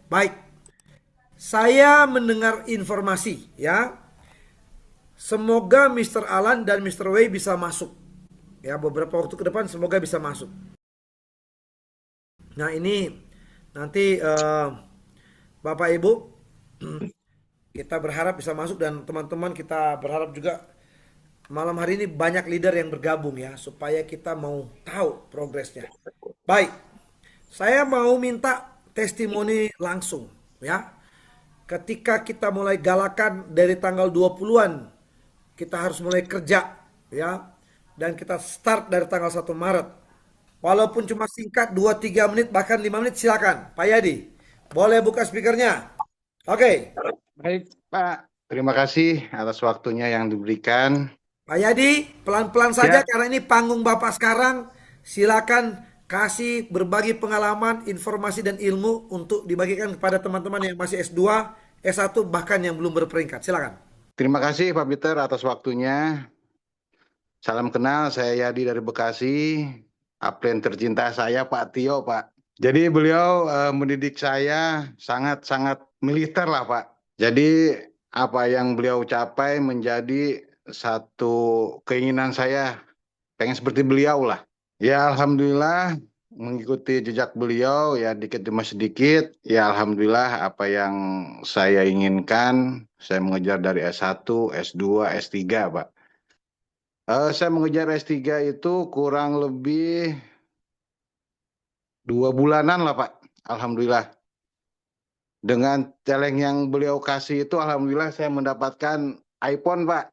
Baik, saya mendengar informasi ya. Semoga Mr. Alan dan Mr. Wei bisa masuk. Ya, beberapa waktu ke depan semoga bisa masuk. Nah, ini nanti Bapak Ibu kita berharap bisa masuk dan teman-teman kita berharap juga malam hari ini banyak leader yang bergabung ya supaya kita mau tahu progresnya. Baik, saya mau minta testimoni langsung ya. Ketika kita mulai galakan dari tanggal 20-an, kita harus mulai kerja ya. Dan kita start dari tanggal 1 Maret. Walaupun cuma singkat 2-3 menit bahkan 5 menit silakan. Pak Yadi, boleh buka speakernya? Oke. Baik, Pak. Terima kasih atas waktunya yang diberikan. Pak Yadi, pelan-pelan saja Ya, karena ini panggung Bapak sekarang. Silakan kasih berbagi pengalaman, informasi dan ilmu untuk dibagikan kepada teman-teman yang masih S2, S1 bahkan yang belum berperingkat. Silakan. terima kasih Pak Peter atas waktunya. Salam kenal, saya Yadi dari Bekasi. Aplen tercinta saya Pak Tio, Pak. Jadi beliau mendidik saya sangat-sangat militer lah, Pak. Jadi apa yang beliau capai menjadi satu keinginan saya, pengen seperti beliau lah. Ya Alhamdulillah mengikuti jejak beliau ya dikit demi sedikit. Ya Alhamdulillah apa yang saya inginkan saya mengejar dari S1, S2, S3 Pak. Saya mengejar S3 itu kurang lebih 2 bulanan lah Pak. Alhamdulillah. Dengan celeng yang beliau kasih itu Alhamdulillah saya mendapatkan iPhone Pak.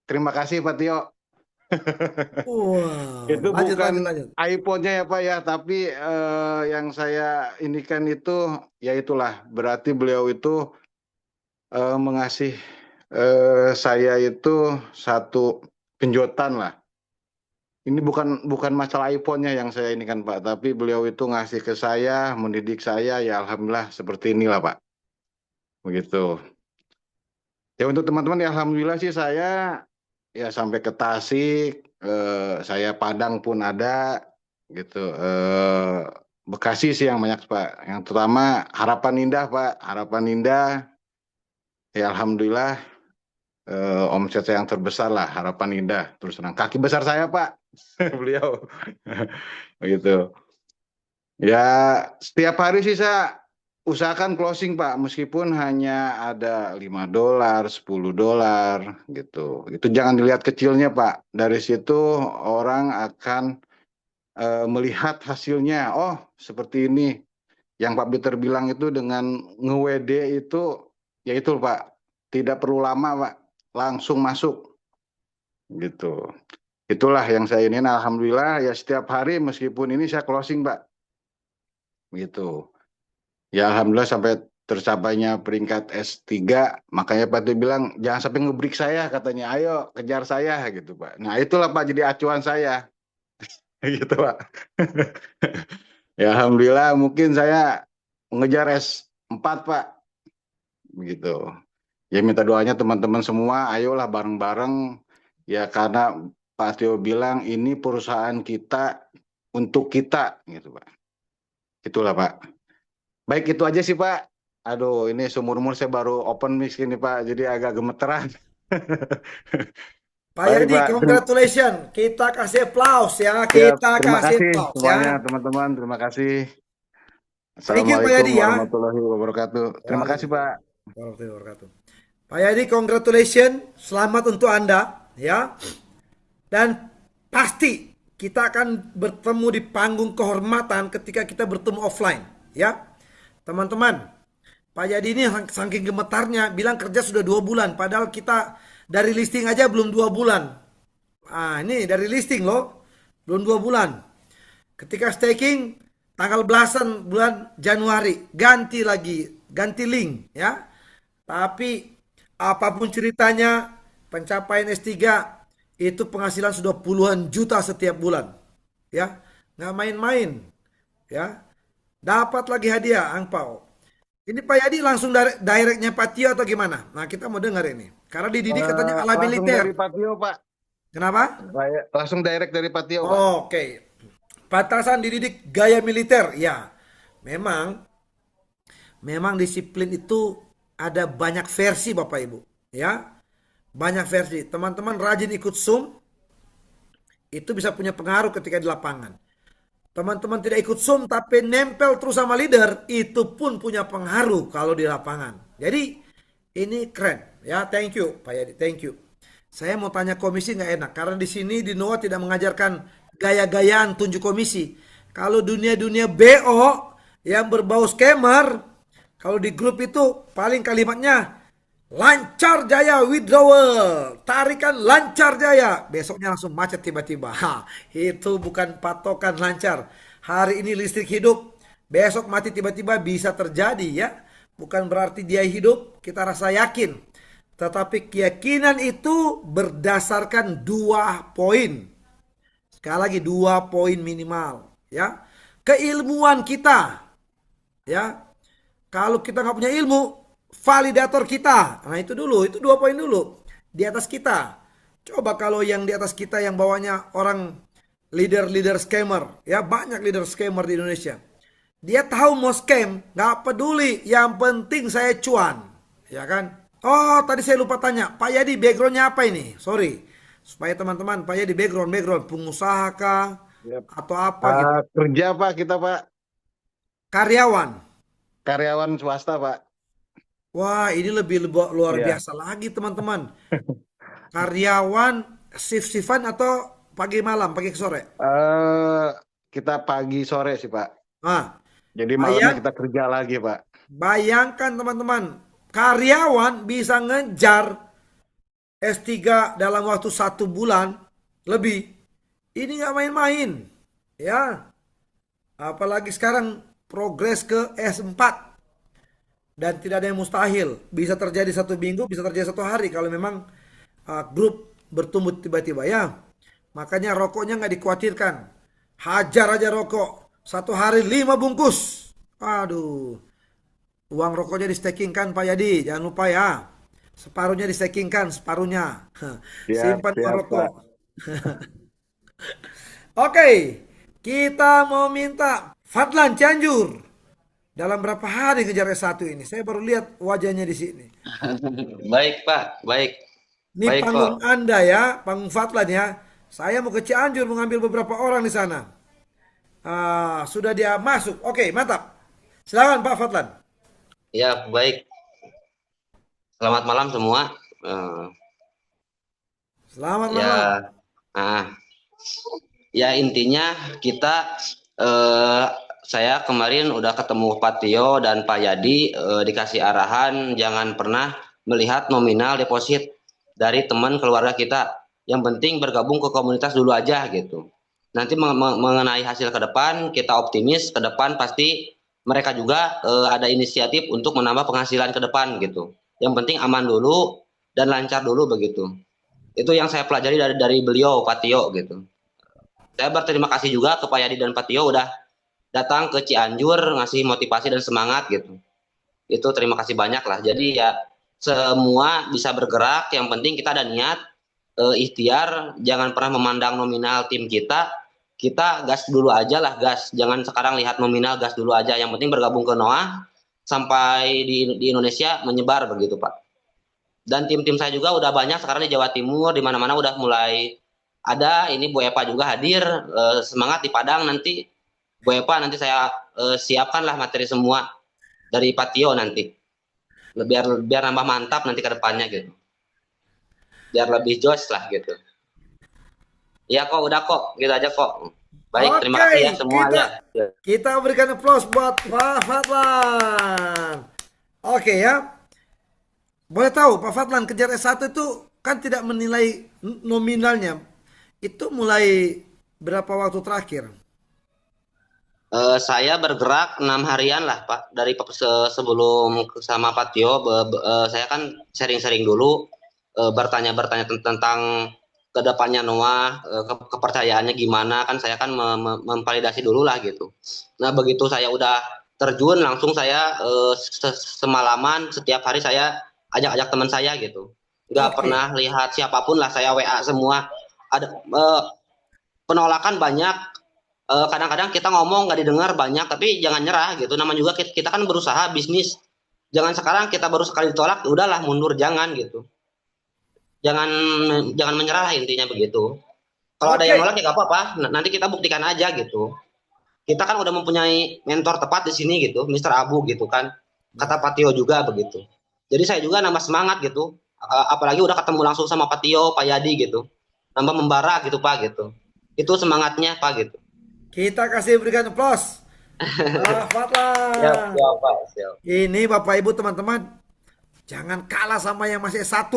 Terima kasih Pak Tio. Wah, Itu lanjut, bukan lanjut, lanjut. iPhone-nya ya Pak ya, tapi yang saya indikan itu ya itulah berarti beliau itu mengasih saya itu satu penjotan lah. Ini bukan masalah iPhone-nya yang saya ini kan Pak, tapi beliau itu ngasih ke saya, mendidik saya ya alhamdulillah seperti inilah Pak. Begitu. Ya untuk teman-teman ya alhamdulillah sih saya ya sampai ke Tasik, saya Padang pun ada gitu. Bekasi sih yang banyak Pak. Yang terutama Harapan Indah Pak. Harapan Indah ya alhamdulillah omset saya yang terbesar lah Harapan Indah. Terus terang kaki besar saya Pak. Beliau. Begitu. Ya setiap hari sih saya usahakan closing Pak, meskipun hanya ada $5, $10 gitu. Itu jangan dilihat kecilnya Pak. Dari situ orang akan melihat hasilnya. Oh, seperti ini. Yang Pak Peter bilang itu dengan nge-WD itu, ya itu Pak, tidak perlu lama Pak, langsung masuk gitu. Itulah yang saya ingin. Alhamdulillah ya setiap hari meskipun ini saya closing Pak, gitu. Ya Alhamdulillah sampai tercapainya peringkat S3, makanya Pak Tio bilang jangan sampai ngebreak saya katanya, ayo kejar saya gitu Pak. Nah itulah Pak jadi acuan saya gitu Pak. Ya Alhamdulillah mungkin saya mengejar S4 Pak, begitu. Ya minta doanya teman-teman semua, ayolah bareng-bareng ya karena Pak Tio bilang ini perusahaan kita untuk kita gitu Pak. Itulah Pak. Baik itu aja sih Pak. Aduh, ini seumur umur saya baru open mic ini Pak, jadi agak gemeteran. Pak Baik Yadi, Pak, congratulations. Kita kasih aplaus ya. ya, Kita terima kasih kasih aplaus ya. semuanya teman-teman, terima kasih. Thank you Pak Assalamualaikum Yadi ya. warahmatullahi wabarakatuh. Terima kasih Pak. Waalaikumsalam warahmatullahi wabarakatuh. Pak Yadi, congratulations. Selamat untuk Anda ya. Dan pasti kita akan bertemu di panggung kehormatan ketika kita bertemu offline ya. Teman-teman, Pak Yadi ini saking gemetarnya bilang kerja sudah 2 bulan. Padahal kita dari listing aja belum 2 bulan. Ah, ini dari listing loh. Belum 2 bulan. Ketika staking tanggal belasan bulan Januari ganti lagi, ganti link ya. Tapi apapun ceritanya pencapaian S3 itu penghasilan sudah puluhan juta setiap bulan. Ya, nggak main-main ya. Dapat lagi hadiah angpau. Ini Pak Yadi langsung directnya Pak Tio atau gimana? Nah kita mau dengar ini. Karena dididik katanya ala Langsung dari militer. Pak Tio Pak. Kenapa? Langsung direct dari Pak Tio Pak. Oke. Patasan dididik gaya militer. Ya, memang Memang disiplin itu ada banyak versi Bapak Ibu, ya. Banyak versi. Teman-teman rajin ikut Zoom, itu bisa punya pengaruh ketika di lapangan. Teman-teman tidak ikut Zoom tapi nempel terus sama leader, itu pun punya pengaruh kalau di lapangan. Jadi ini keren ya, thank you Pak Yadi, thank you. Saya mau tanya komisi nggak enak karena di sini di NOA tidak mengajarkan gaya-gayaan tunjuk komisi. Kalau dunia-dunia BO yang berbau scammer, kalau di grup itu paling kalimatnya lancar jaya withdrawal, tarikan lancar jaya. Besoknya langsung macet tiba-tiba. Ha, itu bukan patokan lancar. Hari ini listrik hidup, besok mati tiba-tiba bisa terjadi ya. Bukan berarti dia hidup, kita rasa yakin. Tetapi keyakinan itu berdasarkan 2 poin. Sekali lagi 2 poin minimal ya. Keilmuan kita ya. Kalau kita nggak punya ilmu, validator kita. Nah itu dulu, itu 2 poin dulu. Di atas kita. Coba kalau yang di atas kita yang bawanya orang leader-leader scammer. Ya banyak leader scammer di Indonesia. Dia tahu mau scam, nggak peduli. Yang penting saya cuan. Ya kan? Oh tadi saya lupa tanya, Pak Yadi backgroundnya apa ini? Sorry. Supaya teman-teman, Pak Yadi background pengusaha kah? Yap. Atau apa gitu? Kerja Pak, kita Pak, Karyawan. karyawan swasta Pak. Wah, ini lebih luar Iya. biasa lagi teman-teman. Karyawan shift-shiftan atau pagi malam, pagi ke sore? Eh, kita pagi sore sih Pak. Nah, Jadi malamnya bayang, kita kerja lagi Pak. bayangkan teman-teman, karyawan bisa ngejar S3 dalam waktu 1 bulan lebih. Ini nggak main-main, ya. Apalagi sekarang progres ke S4 dan tidak ada yang mustahil. Bisa terjadi 1 minggu, bisa terjadi 1 hari kalau memang grup bertumbuh tiba-tiba ya. Makanya rokoknya nggak dikhawatirkan. Hajar aja rokok. 1 hari 5 bungkus. Aduh. Uang rokoknya di staking kan Pak Yadi. Jangan lupa ya. Separuhnya di staking kan. Separuhnya. Siap, Simpan uang siap rokok. Pak. Oke. Kita mau minta Fadlan Cianjur. Dalam berapa hari ngejar S1 ini? Saya baru lihat wajahnya di sini. Baik, Pak. Baik. Ini Baik kok. panggung Anda ya, panggung Fatlan ya. Saya mau ke Cianjur mengambil beberapa orang di sana. Sudah dia masuk. Oke, mantap. Silakan Pak Fatlan. Ya, baik. Selamat malam semua. Eh, Selamat malam. ya, nah, ya intinya kita eh, saya kemarin udah ketemu Pak Tio dan Pak Yadi, dikasih arahan jangan pernah melihat nominal deposit dari teman keluarga kita. Yang penting bergabung ke komunitas dulu aja gitu. Nanti mengenai hasil ke depan kita optimis ke depan pasti mereka juga ada inisiatif untuk menambah penghasilan ke depan gitu. Yang penting aman dulu dan lancar dulu begitu. Itu yang saya pelajari dari beliau Pak Tio gitu. Saya berterima kasih juga ke Pak Yadi dan Pak Tio udah datang ke Cianjur ngasih motivasi dan semangat gitu. Itu terima kasih banyak lah. Jadi ya semua bisa bergerak, yang penting kita ada niat, ikhtiar, jangan pernah memandang nominal tim kita gas dulu aja lah, gas. Jangan sekarang lihat nominal, gas dulu aja. Yang penting bergabung ke NOAH sampai di Indonesia menyebar begitu Pak. Dan tim-tim saya juga udah banyak sekarang di Jawa Timur, di mana-mana udah mulai ada. Ini Bu Epa juga hadir, semangat di Padang nanti. Bu Epa nanti saya siapkanlah materi semua dari Patio nanti. Biar nambah mantap nanti ke depannya gitu. Biar lebih joss lah gitu. Ya kok udah kok, gitu aja kok. Baik, terima Oke, kasih ya semua kita ya. kita berikan applause buat Pak Fatlan. Oke ya. Boleh tahu Pak Fatlan kejar S1 itu kan tidak menilai nominalnya. Itu mulai berapa waktu terakhir? Saya bergerak 6 harian lah Pak dari sebelum sama Pak Tio. Saya kan sharing-sharing dulu, bertanya-bertanya tentang kedepannya Noah, kepercayaannya gimana, kan saya kan memvalidasi dulu lah gitu. Nah begitu saya udah terjun langsung saya semalaman setiap hari saya ajak-ajak teman saya gitu. Nggak Oke. pernah lihat siapapun lah, saya WA semua. Ada penolakan banyak, kadang-kadang kita ngomong nggak didengar banyak, tapi jangan nyerah gitu. Nama juga kita kan berusaha bisnis. Jangan sekarang kita baru sekali ditolak, udahlah mundur, jangan gitu. Jangan jangan menyerah lah intinya begitu. Kalau ada yang Oke, nolak ya nggak apa-apa. Nanti kita buktikan aja gitu. Kita kan udah mempunyai mentor tepat di sini gitu, Mister Abu gitu kan. Kata Pak Tio juga begitu. Jadi saya juga nambah semangat gitu. Apalagi udah ketemu langsung sama Pak Tio, Pak Yadi gitu. Nambah membara gitu Pak gitu. Itu semangatnya Pak gitu. kita kasih berikan aplaus. Siap, Fatlah. siap Pak, siap. Ini Bapak Ibu teman-teman, jangan kalah sama yang masih S1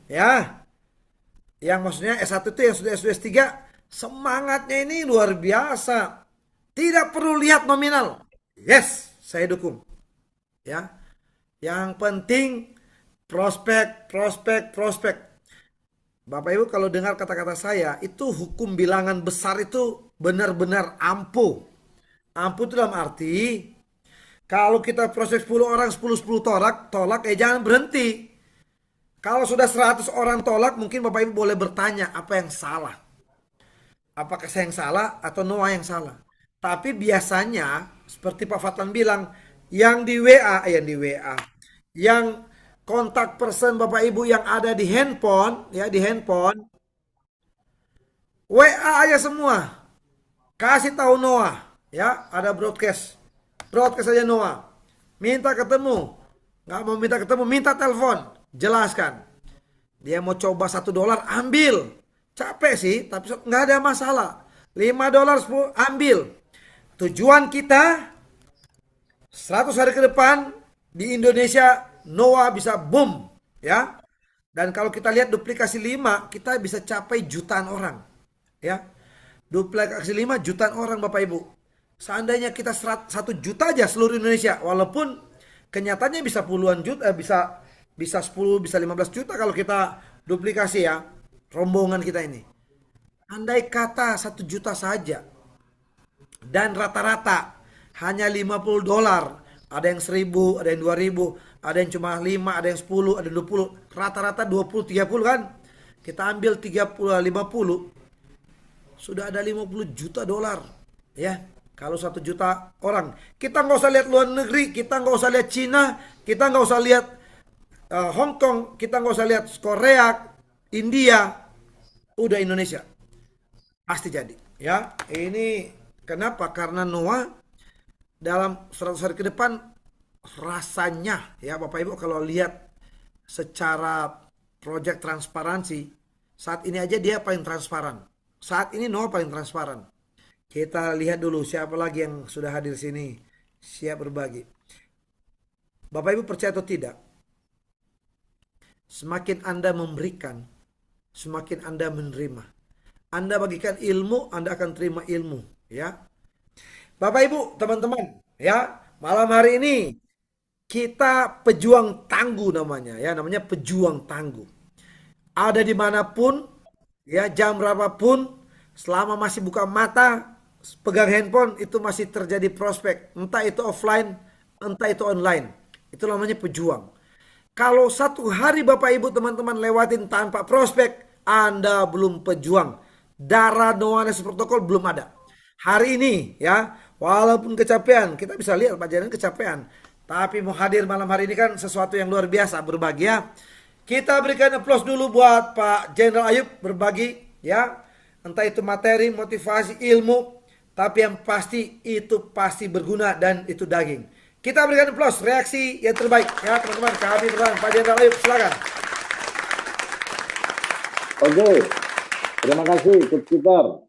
ya. Yang maksudnya S1 itu yang sudah S2 S3, semangatnya ini luar biasa. Tidak perlu lihat nominal. Yes, saya dukung. Ya. Yang penting prospek, prospek, prospek. Bapak Ibu kalau dengar kata-kata saya, itu hukum bilangan besar itu benar-benar ampuh. Ampuh itu dalam arti kalau kita proses 10 orang 10 tolak, tolak jangan berhenti. Kalau sudah 100 orang tolak, mungkin Bapak Ibu boleh bertanya apa yang salah. Apakah saya yang salah atau Noah yang salah? Tapi biasanya seperti Pak Fatlan bilang, yang di WA, yang kontak person Bapak Ibu yang ada di handphone, ya di handphone, WA aja semua. Kasih tahu Noah, ya ada broadcast, broadcast aja Noah. Minta ketemu, nggak mau minta ketemu, minta telepon, jelaskan. Dia mau coba $1, ambil. Capek sih, tapi nggak ada masalah. $5, 10, ambil. Tujuan kita 100 hari ke depan di Indonesia Noah bisa boom, ya. Dan kalau kita lihat duplikasi 5, kita bisa capai jutaan orang, ya. Duplikasi 5 jutaan orang Bapak Ibu. Seandainya kita 1 juta aja seluruh Indonesia, walaupun kenyataannya bisa puluhan juta, bisa 10, bisa 15 juta kalau kita duplikasi ya, rombongan kita ini. Andai kata 1 juta saja, dan rata-rata hanya $50, ada yang 1.000, ada yang 2.000, ada yang cuma 5, ada yang 10, ada yang 20, rata-rata 20, 30 kan. Kita ambil 30, 50, sudah ada $50 juta, ya. Kalau 1 juta orang, kita nggak usah lihat luar negeri, kita nggak usah lihat Cina, kita nggak usah lihat Hong Kong, kita nggak usah lihat Korea, India, udah Indonesia pasti jadi, ya. Ini kenapa? Karena Noah dalam 100 hari ke depan rasanya, ya Bapak Ibu kalau lihat secara project transparansi, saat ini aja dia paling transparan. Saat ini Noah paling transparan. Kita lihat dulu siapa lagi yang sudah hadir sini siap berbagi. Bapak Ibu percaya atau tidak? Semakin Anda memberikan, semakin Anda menerima. Anda bagikan ilmu, Anda akan terima ilmu, ya. Bapak Ibu, teman-teman, ya, malam hari ini kita pejuang tangguh namanya, ya, namanya pejuang tangguh. Ada dimanapun, ya, jam berapapun, selama masih buka mata, pegang handphone, itu masih terjadi prospek. Entah itu offline, entah itu online. Itu namanya pejuang. Kalau 1 hari Bapak Ibu teman-teman lewatin tanpa prospek, Anda belum pejuang. Darah No One Protocol belum ada. Hari ini ya, walaupun kecapean, kita bisa lihat Pak Janan kecapean. Tapi mau hadir malam hari ini kan sesuatu yang luar biasa, berbagi ya. Kita berikan aplaus dulu buat Pak Jenderal Ayub berbagi ya. Entah itu materi, motivasi, ilmu, tapi yang pasti itu pasti berguna dan itu daging. Kita berikan aplaus, reaksi yang terbaik ya teman-teman. Kami berdoa Pak Jenderal Ayub, silakan. Oke, terima kasih Coach Peter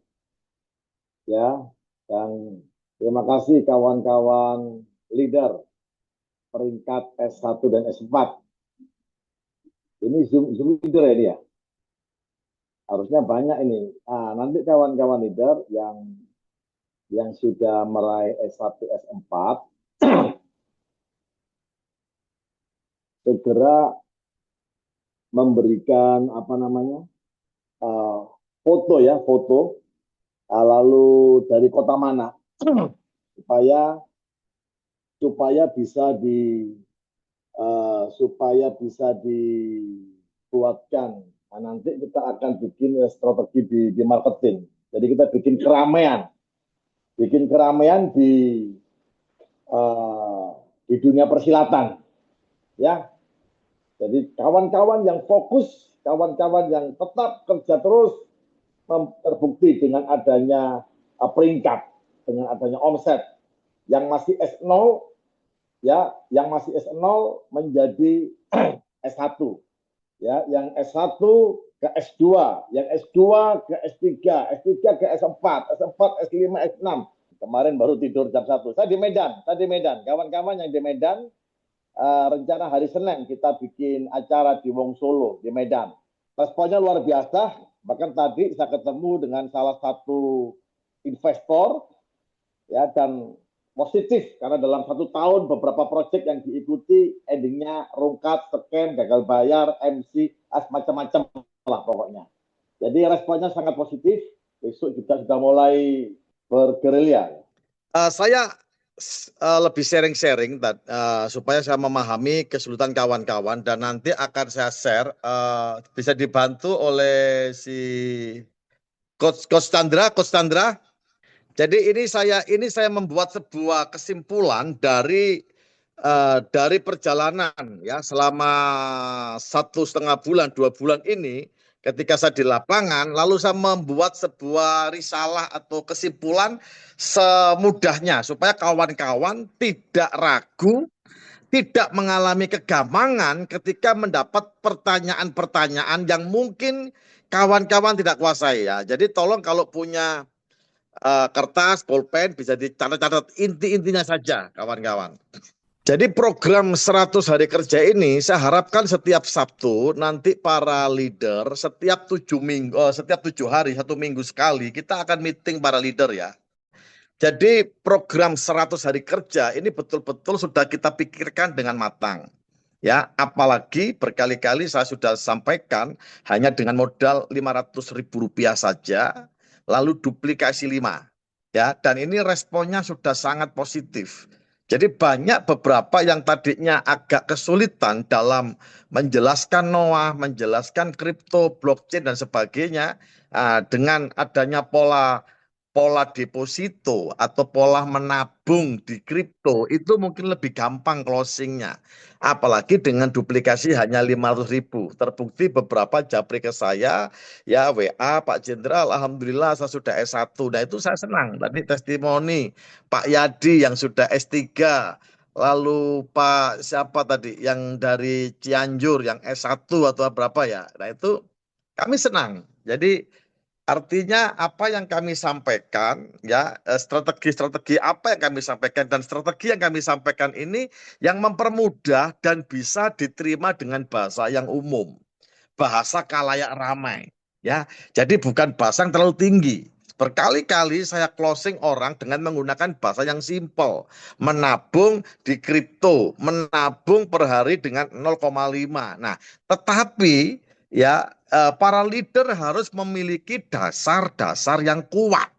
ya, dan terima kasih kawan-kawan leader peringkat S1 dan S4. Ini Zoom leader ya ini ya. Harusnya banyak ini. Nah, nanti kawan-kawan leader yang sudah meraih S1, S4 segera memberikan apa namanya foto ya, foto lalu dari kota mana supaya bisa dibuatkan. Nah, nanti kita akan bikin strategi di marketing. Jadi kita bikin keramaian bikin keramaian di dunia persilatan, ya. Jadi kawan-kawan yang fokus, kawan-kawan yang tetap kerja terus, terbukti dengan adanya peringkat, dengan adanya omset yang masih S0, ya, yang masih S0 menjadi S1, ya, yang S1 ke S2, yang S2 ke S3, S3 ke S4, S4, S5, S6. Kemarin baru tidur jam 1. Saya di Medan, kawan-kawan yang di Medan, rencana hari Senin kita bikin acara di Wong Solo, di Medan. Responnya luar biasa, bahkan tadi saya ketemu dengan salah satu investor, ya, dan positif karena dalam 1 tahun beberapa proyek yang diikuti endingnya rungkat, scam, gagal bayar, MC, macam-macam lah pokoknya. Jadi responnya sangat positif. Besok juga sudah mulai bergerilya. Saya lebih sharing-sharing supaya saya memahami kesulitan kawan-kawan, dan nanti akan saya share, bisa dibantu oleh si Coach Chandra. Jadi ini saya membuat sebuah kesimpulan dari perjalanan, ya, selama 1,5 bulan, 2 bulan ini. Ketika saya di lapangan, lalu saya membuat sebuah risalah atau kesimpulan semudahnya supaya kawan-kawan tidak ragu, tidak mengalami kegamangan ketika mendapat pertanyaan-pertanyaan yang mungkin kawan-kawan tidak kuasai, ya. Jadi tolong kalau punya kertas, pulpen bisa dicatat-catat inti-intinya saja, kawan-kawan. Jadi program 100 hari kerja ini saya harapkan setiap Sabtu nanti para leader setiap 7 hari, 1 minggu sekali kita akan meeting para leader, ya. Jadi program 100 hari kerja ini betul-betul sudah kita pikirkan dengan matang, ya. Apalagi berkali-kali saya sudah sampaikan hanya dengan modal Rp500.000 saja, lalu duplikasi 5, ya, dan ini responnya sudah sangat positif. Jadi banyak beberapa yang tadinya agak kesulitan dalam menjelaskan NOA, menjelaskan kripto, blockchain dan sebagainya, dengan adanya pola deposito atau pola menabung di kripto itu mungkin lebih gampang closingnya. Apalagi dengan duplikasi hanya 500.000. Terbukti beberapa japri ke saya, ya, WA, Pak Jenderal, alhamdulillah saya sudah S1. Nah itu saya senang. Tadi testimoni Pak Yadi yang sudah S3. Lalu Pak siapa tadi yang dari Cianjur yang S1 atau berapa, ya. Nah itu kami senang. Jadi artinya apa yang kami sampaikan, ya, strategi-strategi apa yang kami sampaikan, dan strategi yang kami sampaikan ini yang mempermudah dan bisa diterima dengan bahasa yang umum, bahasa kalayak ramai, ya. Jadi bukan bahasa yang terlalu tinggi. Berkali-kali saya closing orang dengan menggunakan bahasa yang simple. Menabung di kripto, menabung per hari dengan 0,5. Nah, tetapi, ya, para leader harus memiliki dasar-dasar yang kuat.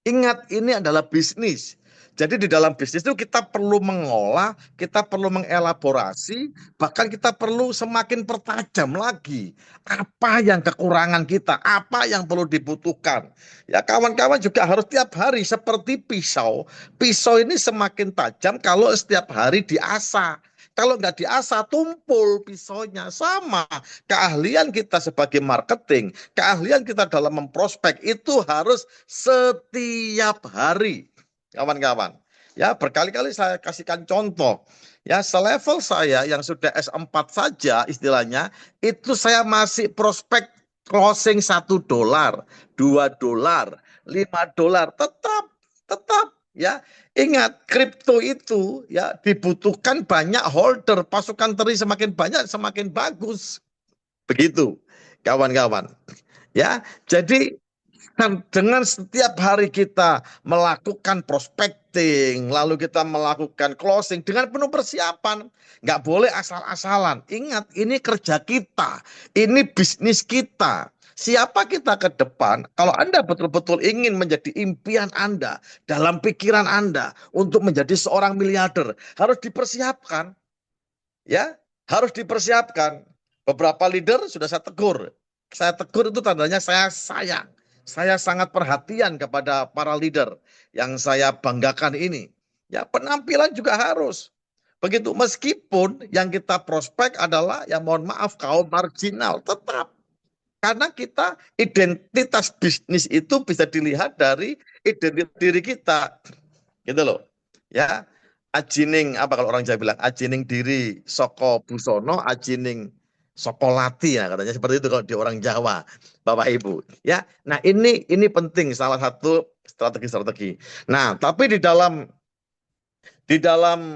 Ingat, ini adalah bisnis. Jadi di dalam bisnis itu kita perlu mengolah, kita perlu mengelaborasi, bahkan kita perlu semakin pertajam lagi apa yang kekurangan kita, apa yang perlu dibutuhkan. Ya, kawan-kawan juga harus tiap hari seperti pisau. Pisau ini semakin tajam kalau setiap hari diasah. Kalau nggak diasah, tumpul pisaunya. Sama, keahlian kita sebagai marketing, keahlian kita dalam memprospek itu harus setiap hari, kawan-kawan. Ya, berkali-kali saya kasihkan contoh. Ya, selevel saya yang sudah S4 saja istilahnya, itu saya masih prospek closing $1, $2, $5, tetap, ya. Ingat, kripto itu, ya, dibutuhkan banyak holder, pasukan teri semakin banyak semakin bagus. Begitu, kawan-kawan. Ya, jadi dengan setiap hari kita melakukan prospecting, lalu kita melakukan closing dengan penuh persiapan, nggak boleh asal-asalan. Ingat, ini kerja kita, ini bisnis kita. Siapa kita ke depan? Kalau Anda betul-betul ingin menjadi impian Anda, dalam pikiran Anda untuk menjadi seorang miliarder, harus dipersiapkan. Ya, harus dipersiapkan. Beberapa leader sudah saya tegur. Saya tegur itu tandanya saya sayang. saya sangat perhatian kepada para leader yang saya banggakan ini. Ya, penampilan juga harus. Begitu, meskipun yang kita prospek adalah, ya mohon maaf, kaum marginal, tetap. Karena kita, identitas bisnis itu bisa dilihat dari identitas diri kita. Gitu loh. Ya, ajining, apa kalau orang Jawa bilang, ajining diri soko busono, ajining sokolati, ya katanya seperti itu kalau di orang Jawa, Bapak Ibu. Ya, nah ini penting, salah satu strategi-strategi. Nah, tapi di dalam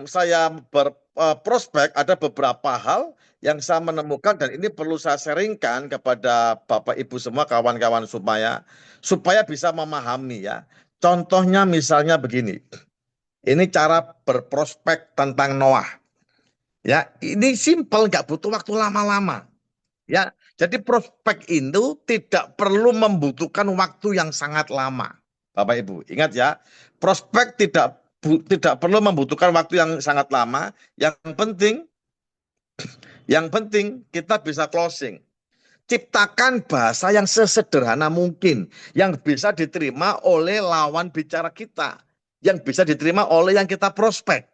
saya berprospek ada beberapa hal yang saya menemukan, dan ini perlu saya sharingkan kepada Bapak Ibu semua, kawan-kawan, supaya bisa memahami ya. Contohnya misalnya begini. Ini cara berprospek tentang Noah. Ya, ini simpel, nggak butuh waktu lama-lama. Ya, jadi prospek itu tidak perlu membutuhkan waktu yang sangat lama. Bapak Ibu, ingat ya, prospek tidak perlu membutuhkan waktu yang sangat lama. Yang penting kita bisa closing. Ciptakan bahasa yang sesederhana mungkin, yang bisa diterima oleh lawan bicara kita, yang bisa diterima oleh yang kita prospek.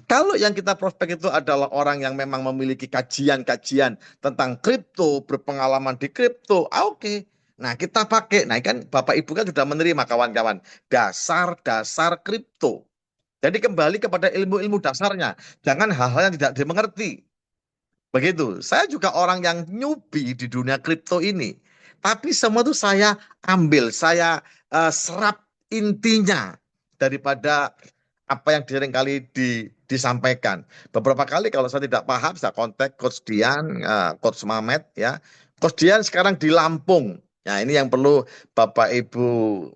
Kalau yang kita prospek itu adalah orang yang memang memiliki kajian-kajian tentang kripto, berpengalaman di kripto, oke. Nah, kita pakai. Nah, kan Bapak Ibu kan sudah menerima, kawan-kawan, dasar-dasar kripto. Jadi kembali kepada ilmu-ilmu dasarnya. Jangan hal-hal yang tidak dimengerti. Begitu. Saya juga orang yang newbie di dunia kripto ini. Tapi semua itu saya ambil, saya serap intinya daripada apa yang seringkali disampaikan. Beberapa kali kalau saya tidak paham, saya kontak Coach Dian, Coach Mamet ya. Coach Dian sekarang di Lampung. Nah, ini yang perlu Bapak Ibu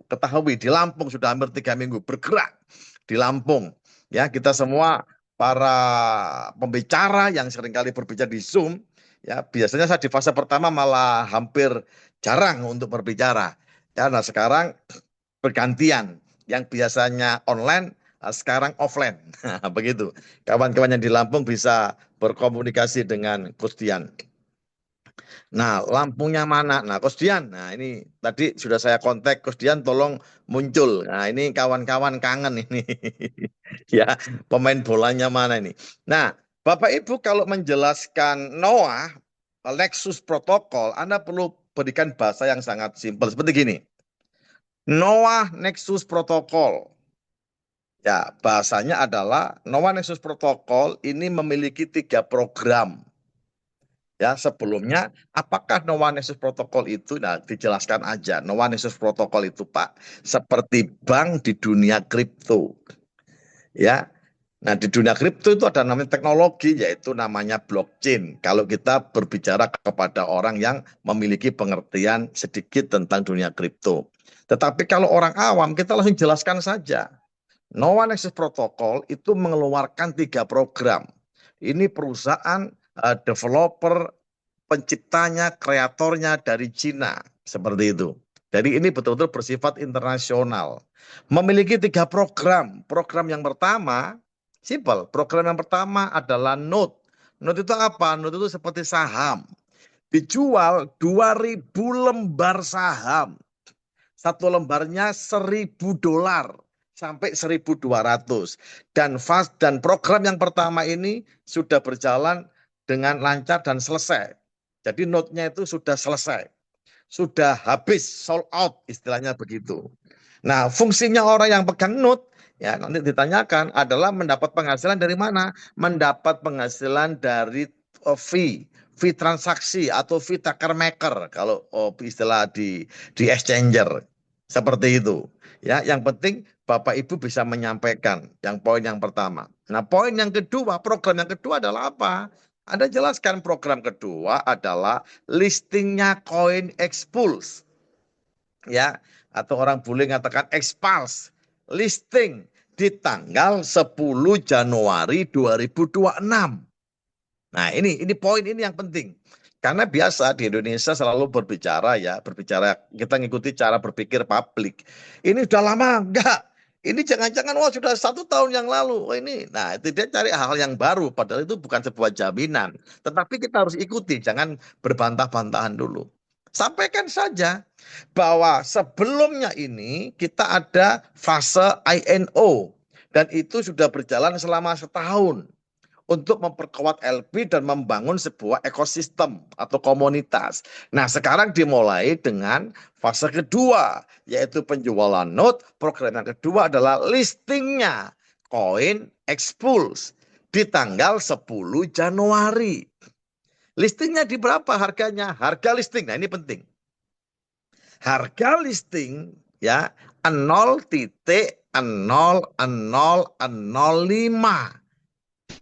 ketahui. Di Lampung sudah hampir 3 minggu bergerak di Lampung. Ya, kita semua para pembicara yang seringkali berbicara di Zoom, ya biasanya saya di fase pertama malah hampir jarang untuk berbicara. Ya, nah sekarang bergantian, yang biasanya online sekarang offline. Begitu. Kawan-kawan yang di Lampung bisa berkomunikasi dengan Coach Dian. Nah, Lampungnya mana? Nah, Coach Dian. Nah, ini tadi sudah saya kontak Coach Dian, tolong muncul. Nah, ini kawan-kawan kangen ini. Ya, pemain bolanya mana ini? Nah, Bapak Ibu kalau menjelaskan Noah, Nexus Protocol, Anda perlu berikan bahasa yang sangat simpel seperti gini. Noah Nexus Protocol. Ya, bahasanya adalah Noah Nexus Protocol ini memiliki 3 program. Ya, sebelumnya apakah Noah Nexus Protocol itu? Nah, dijelaskan aja. Noah Nexus Protocol itu, Pak, seperti bank di dunia kripto. Ya. Nah, di dunia kripto itu ada namanya teknologi, yaitu namanya blockchain. Kalau kita berbicara kepada orang yang memiliki pengertian sedikit tentang dunia kripto. Tetapi kalau orang awam, kita langsung jelaskan saja. Noah Nexus Protocol itu mengeluarkan 3 program. Ini perusahaan developer, penciptanya, kreatornya dari Cina, seperti itu. Jadi ini betul-betul bersifat internasional. Memiliki 3 program. Program yang pertama, simple. Program yang pertama adalah note. Note itu apa? Note itu seperti saham. Dijual 2.000 lembar saham. Satu lembarnya $1.000 sampai 1.200. Dan program yang pertama ini sudah berjalan dengan lancar dan selesai. Jadi note-nya itu sudah selesai. Sudah habis, sold out, istilahnya begitu. Nah, fungsinya orang yang pegang note, ya nanti ditanyakan, adalah mendapat penghasilan dari mana? Mendapat penghasilan dari fee transaksi atau fee taker maker, kalau istilah di exchanger. Seperti itu. Ya, yang penting Bapak Ibu bisa menyampaikan yang poin yang pertama. Nah, poin yang kedua, program yang kedua adalah apa? Anda jelaskan program kedua adalah listingnya koin Expulse. Ya, atau orang bule mengatakan Expulse. Listing di tanggal 10 Januari 2026. Nah, ini poin ini yang penting. Karena biasa di Indonesia selalu berbicara kita ngikuti cara berpikir publik. Ini udah lama enggak? Ini jangan-jangan sudah 1 tahun yang lalu. Nah itu dia cari hal-hal yang baru. Padahal itu bukan sebuah jaminan. Tetapi kita harus ikuti, jangan berbantah-bantahan dulu. Sampaikan saja bahwa sebelumnya ini kita ada fase INO dan itu sudah berjalan selama setahun untuk memperkuat LP dan membangun sebuah ekosistem atau komunitas. Nah, sekarang dimulai dengan fase kedua, yaitu penjualan note. Program yang kedua adalah listingnya koin Expulse di tanggal 10 Januari. Listingnya di berapa harganya? Harga listing, nah ini penting. Harga listing ya 0,0005.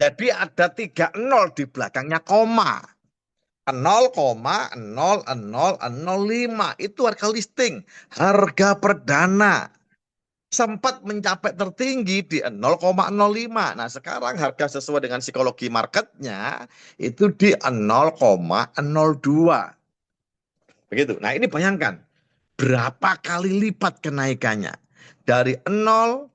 Jadi ada 3 nol di belakangnya koma. 0,00005 itu harga listing, harga perdana. Sempat mencapai tertinggi di 0,05. Nah, sekarang harga sesuai dengan psikologi marketnya itu di 0,02. Begitu. Nah, ini bayangkan berapa kali lipat kenaikannya dari 0,0005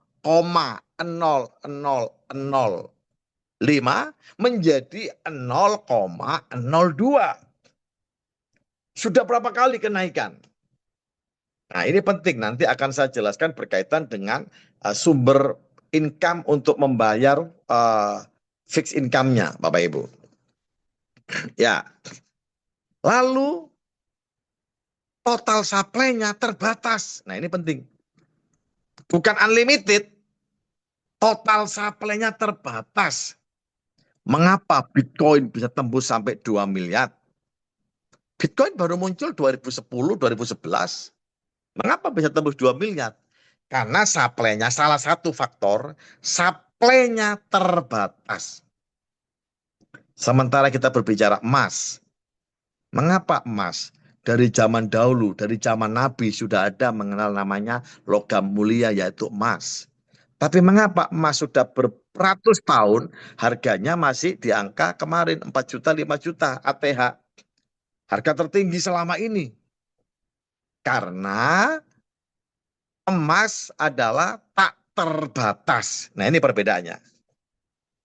menjadi 0,02. Sudah berapa kali kenaikan? Nah, ini penting, nanti akan saya jelaskan berkaitan dengan sumber income untuk membayar fixed income-nya, Bapak Ibu. Ya. Lalu total supply-nya terbatas. Nah, ini penting. Bukan unlimited. Total supply-nya terbatas. Mengapa Bitcoin bisa tembus sampai 2 miliar? Bitcoin baru muncul 2010, 2011. Mengapa bisa tembus 2 miliar? Karena supply-nya, salah satu faktor, supply-nya terbatas. Sementara kita berbicara emas. Mengapa emas? Dari zaman dahulu, dari zaman Nabi sudah ada mengenal namanya logam mulia yaitu emas. Tapi mengapa emas sudah beratus tahun harganya masih di angka kemarin 4 juta, 5 juta ATH. Harga tertinggi selama ini. Karena emas adalah tak terbatas. Nah, ini perbedaannya.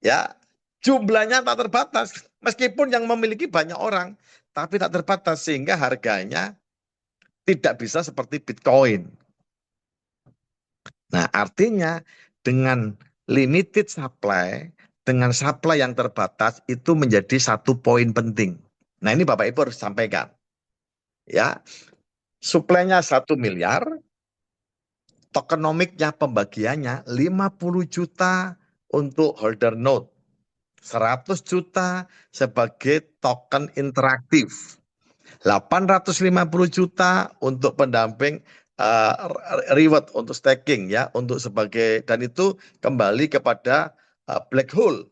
Ya, jumlahnya tak terbatas. Meskipun yang memiliki banyak orang, tapi tak terbatas sehingga harganya tidak bisa seperti Bitcoin. Nah, artinya dengan limited supply, dengan supply yang terbatas itu menjadi satu poin penting. Nah, ini Bapak Ibu harus sampaikan. Ya, suplainya 1 miliar, tokenomiknya pembagiannya 50 juta untuk holder note, 100 juta sebagai token interaktif, 850 juta untuk pendamping reward untuk staking ya, untuk sebagai, dan itu kembali kepada black hole.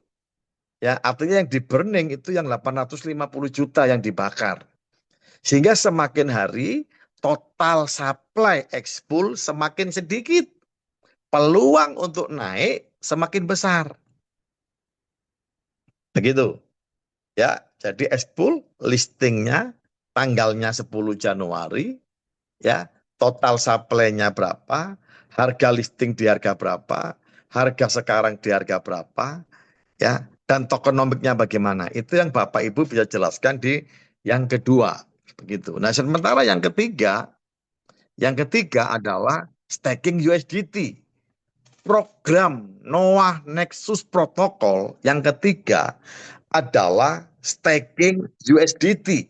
Ya, artinya yang di burning itu yang 850 juta yang dibakar. Sehingga semakin hari total supply Expul semakin sedikit. Peluang untuk naik semakin besar. Begitu. Ya, jadi Expul listingnya tanggalnya 10 Januari, ya, total supply-nya berapa, harga listing di harga berapa, harga sekarang di harga berapa, ya, dan tokenomiknya bagaimana. Itu yang Bapak Ibu bisa jelaskan di yang kedua. Begitu. Nah, sementara yang ketiga adalah staking USDT. Program Noah Nexus Protocol yang ketiga adalah staking USDT.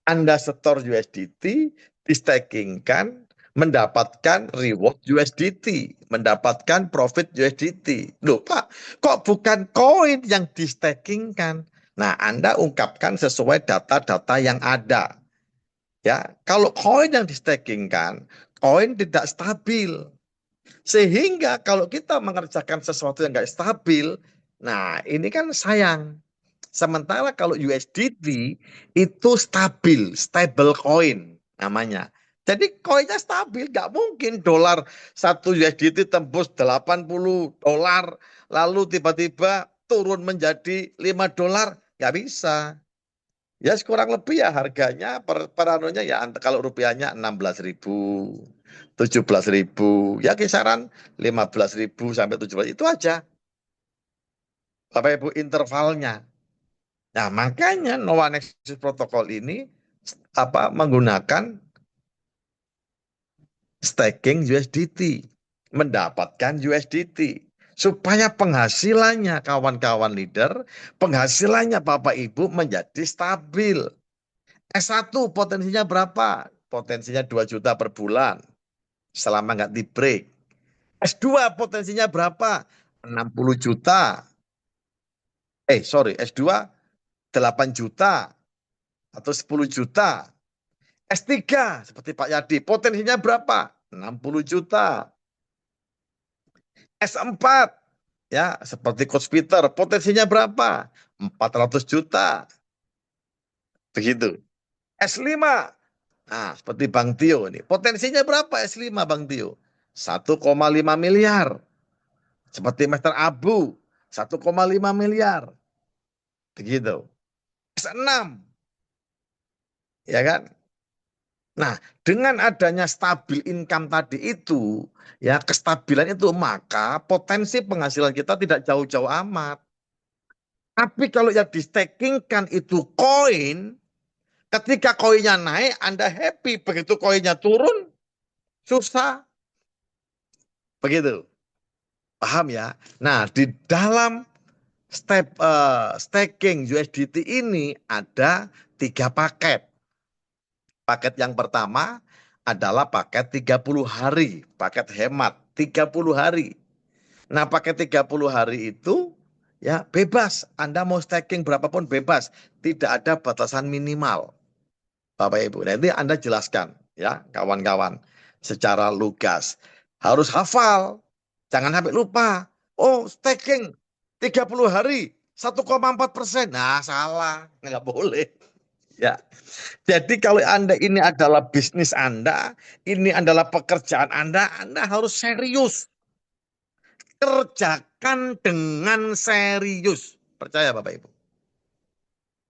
Anda setor USDT, di-stakingkan, mendapatkan reward USDT, mendapatkan profit USDT. Loh Pak, kok bukan koin yang di-stakingkan? Nah, Anda ungkapkan sesuai data-data yang ada. Ya, kalau koin yang di-stakingkan, koin tidak stabil. Sehingga kalau kita mengerjakan sesuatu yang nggak stabil, nah ini kan sayang. Sementara kalau USDT itu stabil, stable coin namanya. Jadi koinnya stabil, nggak mungkin dolar 1 USDT tembus 80 dolar, lalu tiba-tiba turun menjadi 5 dolar, nggak bisa. Ya kurang lebih ya harganya per anunya ya kalau rupiahnya 16.000, 17.000, ya kisaran 15.000 sampai 17.000 itu aja. Bapak Ibu intervalnya. Nah, makanya Noah Nexus Protocol ini menggunakan staking USDT, mendapatkan USDT. Supaya penghasilannya kawan-kawan leader, penghasilannya Bapak Ibu menjadi stabil. S1 potensinya berapa? Potensinya 2 juta per bulan selama nggak di break. S2 potensinya berapa? 60 juta. S2 8 juta atau 10 juta. S3 seperti Pak Yadi, potensinya berapa? 60 juta. S4 ya seperti Coach Peter, potensinya berapa? 400 juta. Begitu. S5, nah seperti Bang Tio ini, potensinya berapa S5 Bang Tio? 1,5 miliar. Seperti Master Abu, 1,5 miliar. Begitu. S6, ya kan? Nah, dengan adanya stabil income tadi itu, ya kestabilan itu, maka potensi penghasilan kita tidak jauh-jauh amat. Tapi kalau yang di stakingkan itu koin, ketika koinnya naik, Anda happy. Begitu koinnya turun, susah. Begitu. Paham ya? Nah, di dalam staking USDT ini ada 3 paket. Paket yang pertama adalah paket 30 hari, paket hemat 30 hari. Nah, paket 30 hari itu ya bebas, Anda mau staking berapapun bebas, tidak ada batasan minimal. Bapak Ibu, nanti Anda jelaskan ya kawan-kawan secara lugas. Harus hafal, jangan sampai lupa. Oh, staking 30 hari 1,4%. Nah, salah, nggak boleh. Ya. Jadi kalau Anda ini adalah bisnis Anda, ini adalah pekerjaan Anda harus serius. Kerjakan dengan serius. Percaya Bapak Ibu.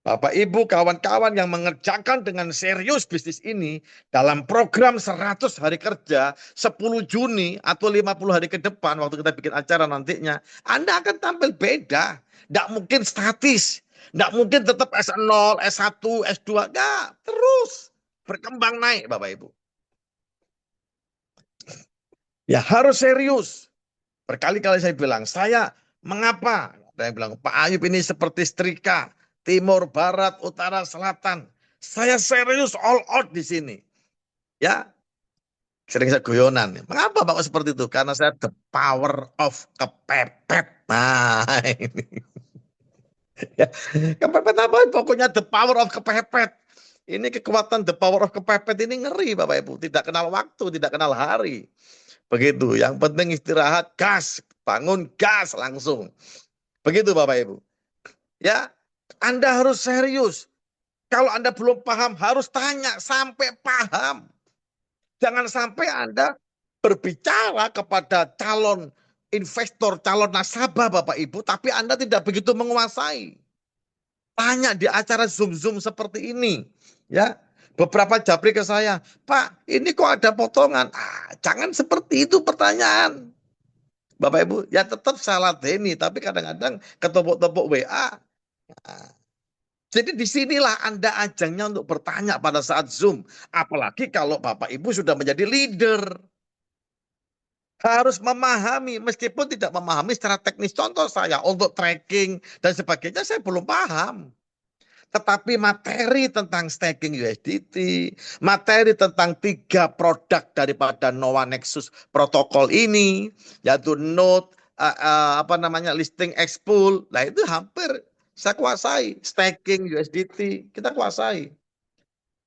Bapak Ibu, kawan-kawan yang mengerjakan dengan serius bisnis ini dalam program 100 hari kerja 10 Juni atau 50 hari ke depan waktu kita bikin acara nantinya, Anda akan tampil beda. Tidak mungkin statis. Tidak mungkin tetap S0, S1, S2. Enggak, terus berkembang naik Bapak Ibu. Ya harus serius. Berkali-kali saya bilang, saya mengapa? Ada yang bilang, Pak Ayub ini seperti setrika. Timur, barat, utara, selatan. Saya serius all out di sini. Ya, sering saya guyonan. Mengapa Pak seperti itu? Karena saya the power of kepepet. Nah, ini. Ya, kepepet apa? Pokoknya the power of kepepet. Ini kekuatan the power of kepepet ini ngeri Bapak Ibu. Tidak kenal waktu, tidak kenal hari. Begitu. Yang penting istirahat, gas. Bangun, gas langsung. Begitu Bapak Ibu. Ya, Anda harus serius. Kalau Anda belum paham, harus tanya sampai paham. Jangan sampai Anda berbicara kepada calon investor, calon nasabah Bapak Ibu, tapi Anda tidak begitu menguasai. Tanya di acara Zoom seperti ini. Ya, beberapa japri ke saya, Pak, ini kok ada potongan? Jangan seperti itu pertanyaan. Bapak Ibu, ya tetap salah ladeni, tapi kadang-kadang ketepuk-tepuk WA. Nah, jadi disinilah Anda ajangnya untuk bertanya pada saat Zoom. Apalagi kalau Bapak Ibu sudah menjadi leader. Harus memahami, meskipun tidak memahami secara teknis. Contoh saya, untuk tracking dan sebagainya saya belum paham. Tetapi materi tentang staking USDT, materi tentang 3 produk daripada Noah Nexus protokol ini, yaitu Node, listing expool, nah itu hampir saya kuasai. Staking USDT kita kuasai.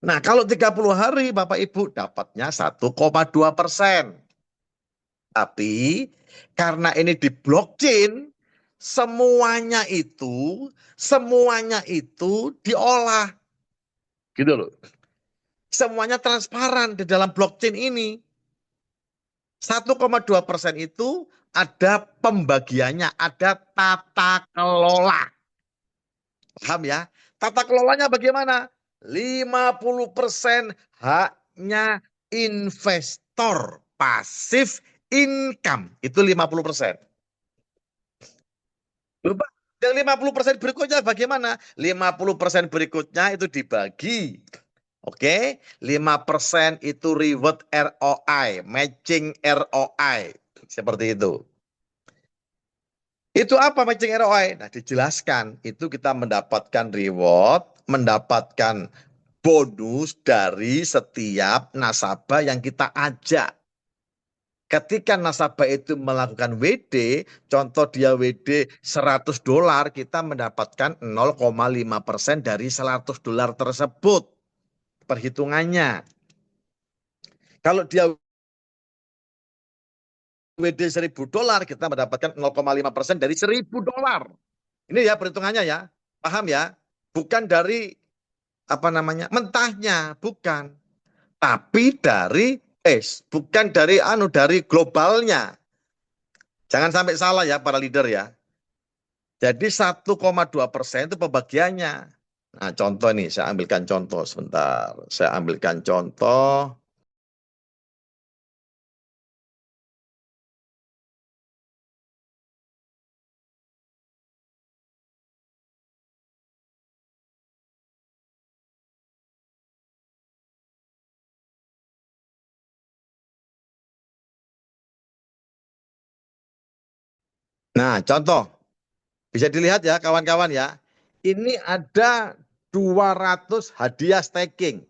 Nah, kalau 30 hari Bapak Ibu dapatnya 1,2%. Tapi karena ini di blockchain, semuanya itu diolah. Gitu loh. Semuanya transparan di dalam blockchain ini. 1,2% itu ada pembagiannya, ada tata kelola. Paham ya? Tata kelolanya bagaimana? 50% haknya investor pasif income. Itu 50%. Lupa. Yang 50% berikutnya bagaimana? 50% berikutnya itu dibagi Oke, 5% itu reward ROI, matching ROI. Seperti itu. Itu apa matching ROI? Nah, dijelaskan. Itu kita mendapatkan reward, mendapatkan bonus dari setiap nasabah yang kita ajak. Ketika nasabah itu melakukan WD, contoh dia WD $100, kita mendapatkan 0,5% dari $100 tersebut. Perhitungannya. Kalau dia WD $1.000, kita mendapatkan 0,5% dari $1.000. Ini ya perhitungannya ya. Paham ya? Bukan dari mentahnya, bukan. Tapi bukan dari globalnya. Jangan sampai salah ya para leader ya. Jadi 1,2% itu pembagiannya. Nah, contoh nih, saya ambilkan contoh sebentar. Saya ambilkan contoh. Nah, contoh. Bisa dilihat ya kawan-kawan ya. Ini ada 200 hadiah staking.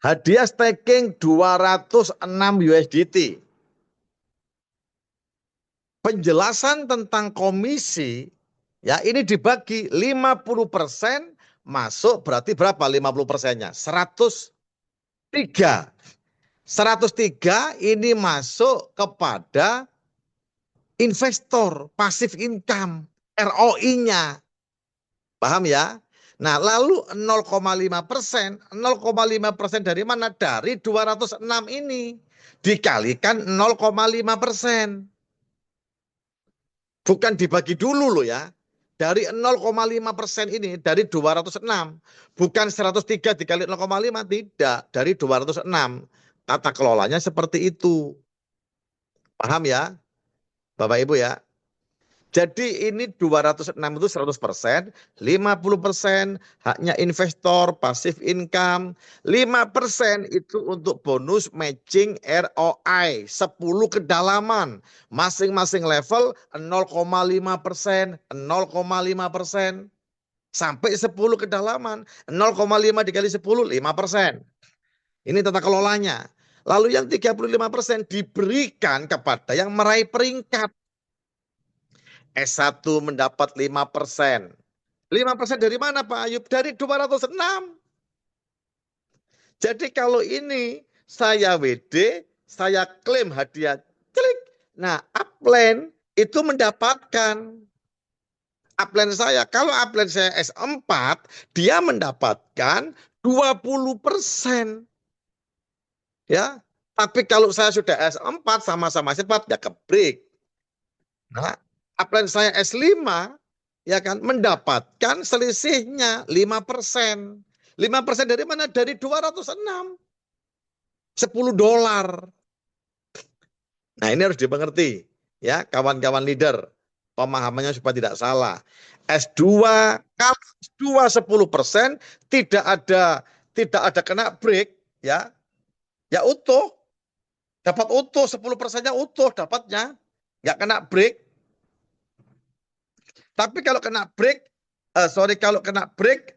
Hadiah staking 206 USDT. Penjelasan tentang komisi ya ini dibagi 50% masuk berarti berapa 50%-nya? 103. 103 ini masuk kepada investor, passive income, ROI-nya. Paham ya? Nah, lalu 0,5%, 0,5% dari mana? Dari 206 ini. Dikalikan 0,5%. Bukan dibagi dulu loh ya. Dari 0,5% ini, dari 206. Bukan 103 dikali 0,5, tidak. Dari 206. Tata kelolanya seperti itu. Paham ya? Bapak Ibu ya? Jadi ini 206 itu 100%, 50% haknya investor, passive income, 5% itu untuk bonus matching ROI, 10 kedalaman, masing-masing level 0,5%, 0,5%, sampai 10 kedalaman, 0,5 dikali 10, 5%. Ini tata kelolanya. Lalu yang 35% diberikan kepada yang meraih peringkat. S1 mendapat 5%. 5% dari mana Pak Ayub? Dari 206. Jadi kalau ini saya WD, saya klaim hadiah, klik. Nah, upline itu mendapatkan upline saya. Kalau upline saya S4, dia mendapatkan 20%. Ya. Tapi kalau saya sudah S4 sama-sama S4 ya kebreak. Nah, upline saya S5 ya kan mendapatkan selisihnya 5%. 5% dari mana? Dari 206. $10. Nah, ini harus dimengerti ya, kawan-kawan leader. Pemahamannya supaya tidak salah. S2 kalau S2 10% tidak ada kena break ya. Ya utuh. Dapat utuh 10%-nya utuh dapatnya. Enggak kena break. Tapi kalau kena break, kalau kena break,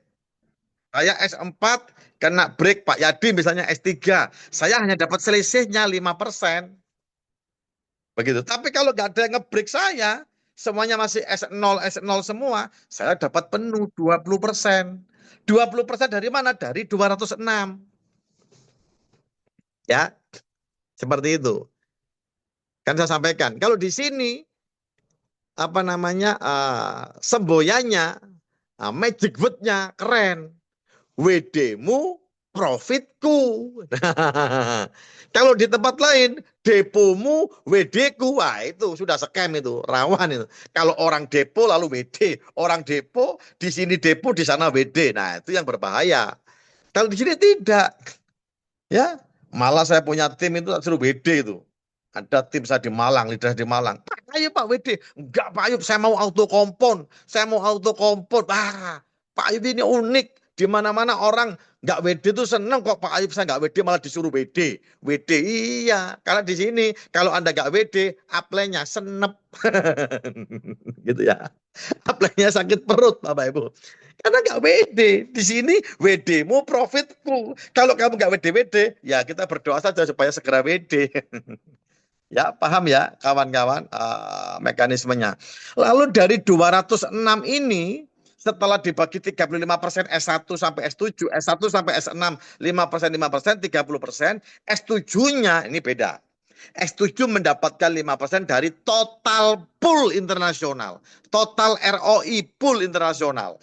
saya S4, kena break Pak Yadi misalnya S3, saya hanya dapat selisihnya 5%. Begitu. Tapi kalau nggak ada yang nge-break saya, semuanya masih S0, S0 semua, saya dapat penuh 20%. 20% dari mana? Dari 206. Ya, seperti itu. Kan saya sampaikan, kalau di sini, semboyannya, magic word-nya keren. WD-mu, profitku. Kalau di tempat lain, depomu, WD-ku. Wah, itu sudah scam itu, rawan itu. Kalau orang depo lalu WD, orang depo di sini depo, di sana WD. Nah, itu yang berbahaya. Kalau di sini tidak. Ya, malah saya punya tim itu suruh WD itu. Ada tim saya di Malang, leader di Malang. Pak, ayo Pak WD. Enggak Pak Ayub, saya mau auto kompon. Saya mau auto kompon. Pak Ayub ini unik. Di mana-mana orang Nggak WD itu seneng kok Pak Ayub, saya nggak WD malah disuruh WD. WD iya, karena di sini kalau Anda nggak WD, apply-nya senep. Gitu ya. Apply-nya sakit perut Bapak Ibu. Karena nggak WD. Di sini WD-mu profitku. Kalau kamu nggak WD-WD, ya kita berdoa saja supaya segera WD. Ya, paham ya kawan-kawan mekanismenya. Lalu dari 206 ini, setelah dibagi 35% S1 sampai S7, S1 sampai S6, 5%, 5%, 30%, S7-nya ini beda. S7 mendapatkan 5% dari total pool internasional. Total ROI pool internasional.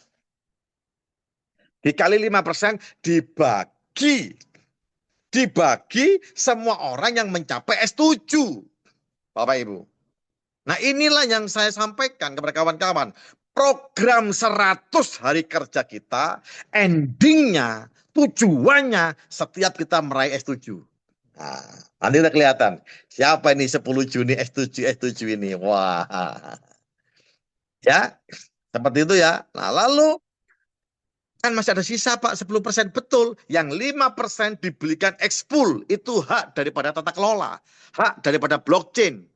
Dikali 5% dibagi semua orang yang mencapai S7. Bapak Ibu. Nah inilah yang saya sampaikan kepada kawan-kawan. Program 100 hari kerja kita, endingnya, tujuannya setiap kita meraih S7. Nah, nanti udah kelihatan. Siapa ini 10 Juni S7 ini? Wah. Ya, seperti itu ya. Nah lalu kan masih ada sisa Pak 10%, betul. Yang 5% dibelikan Expool, itu hak daripada tata kelola, hak daripada blockchain.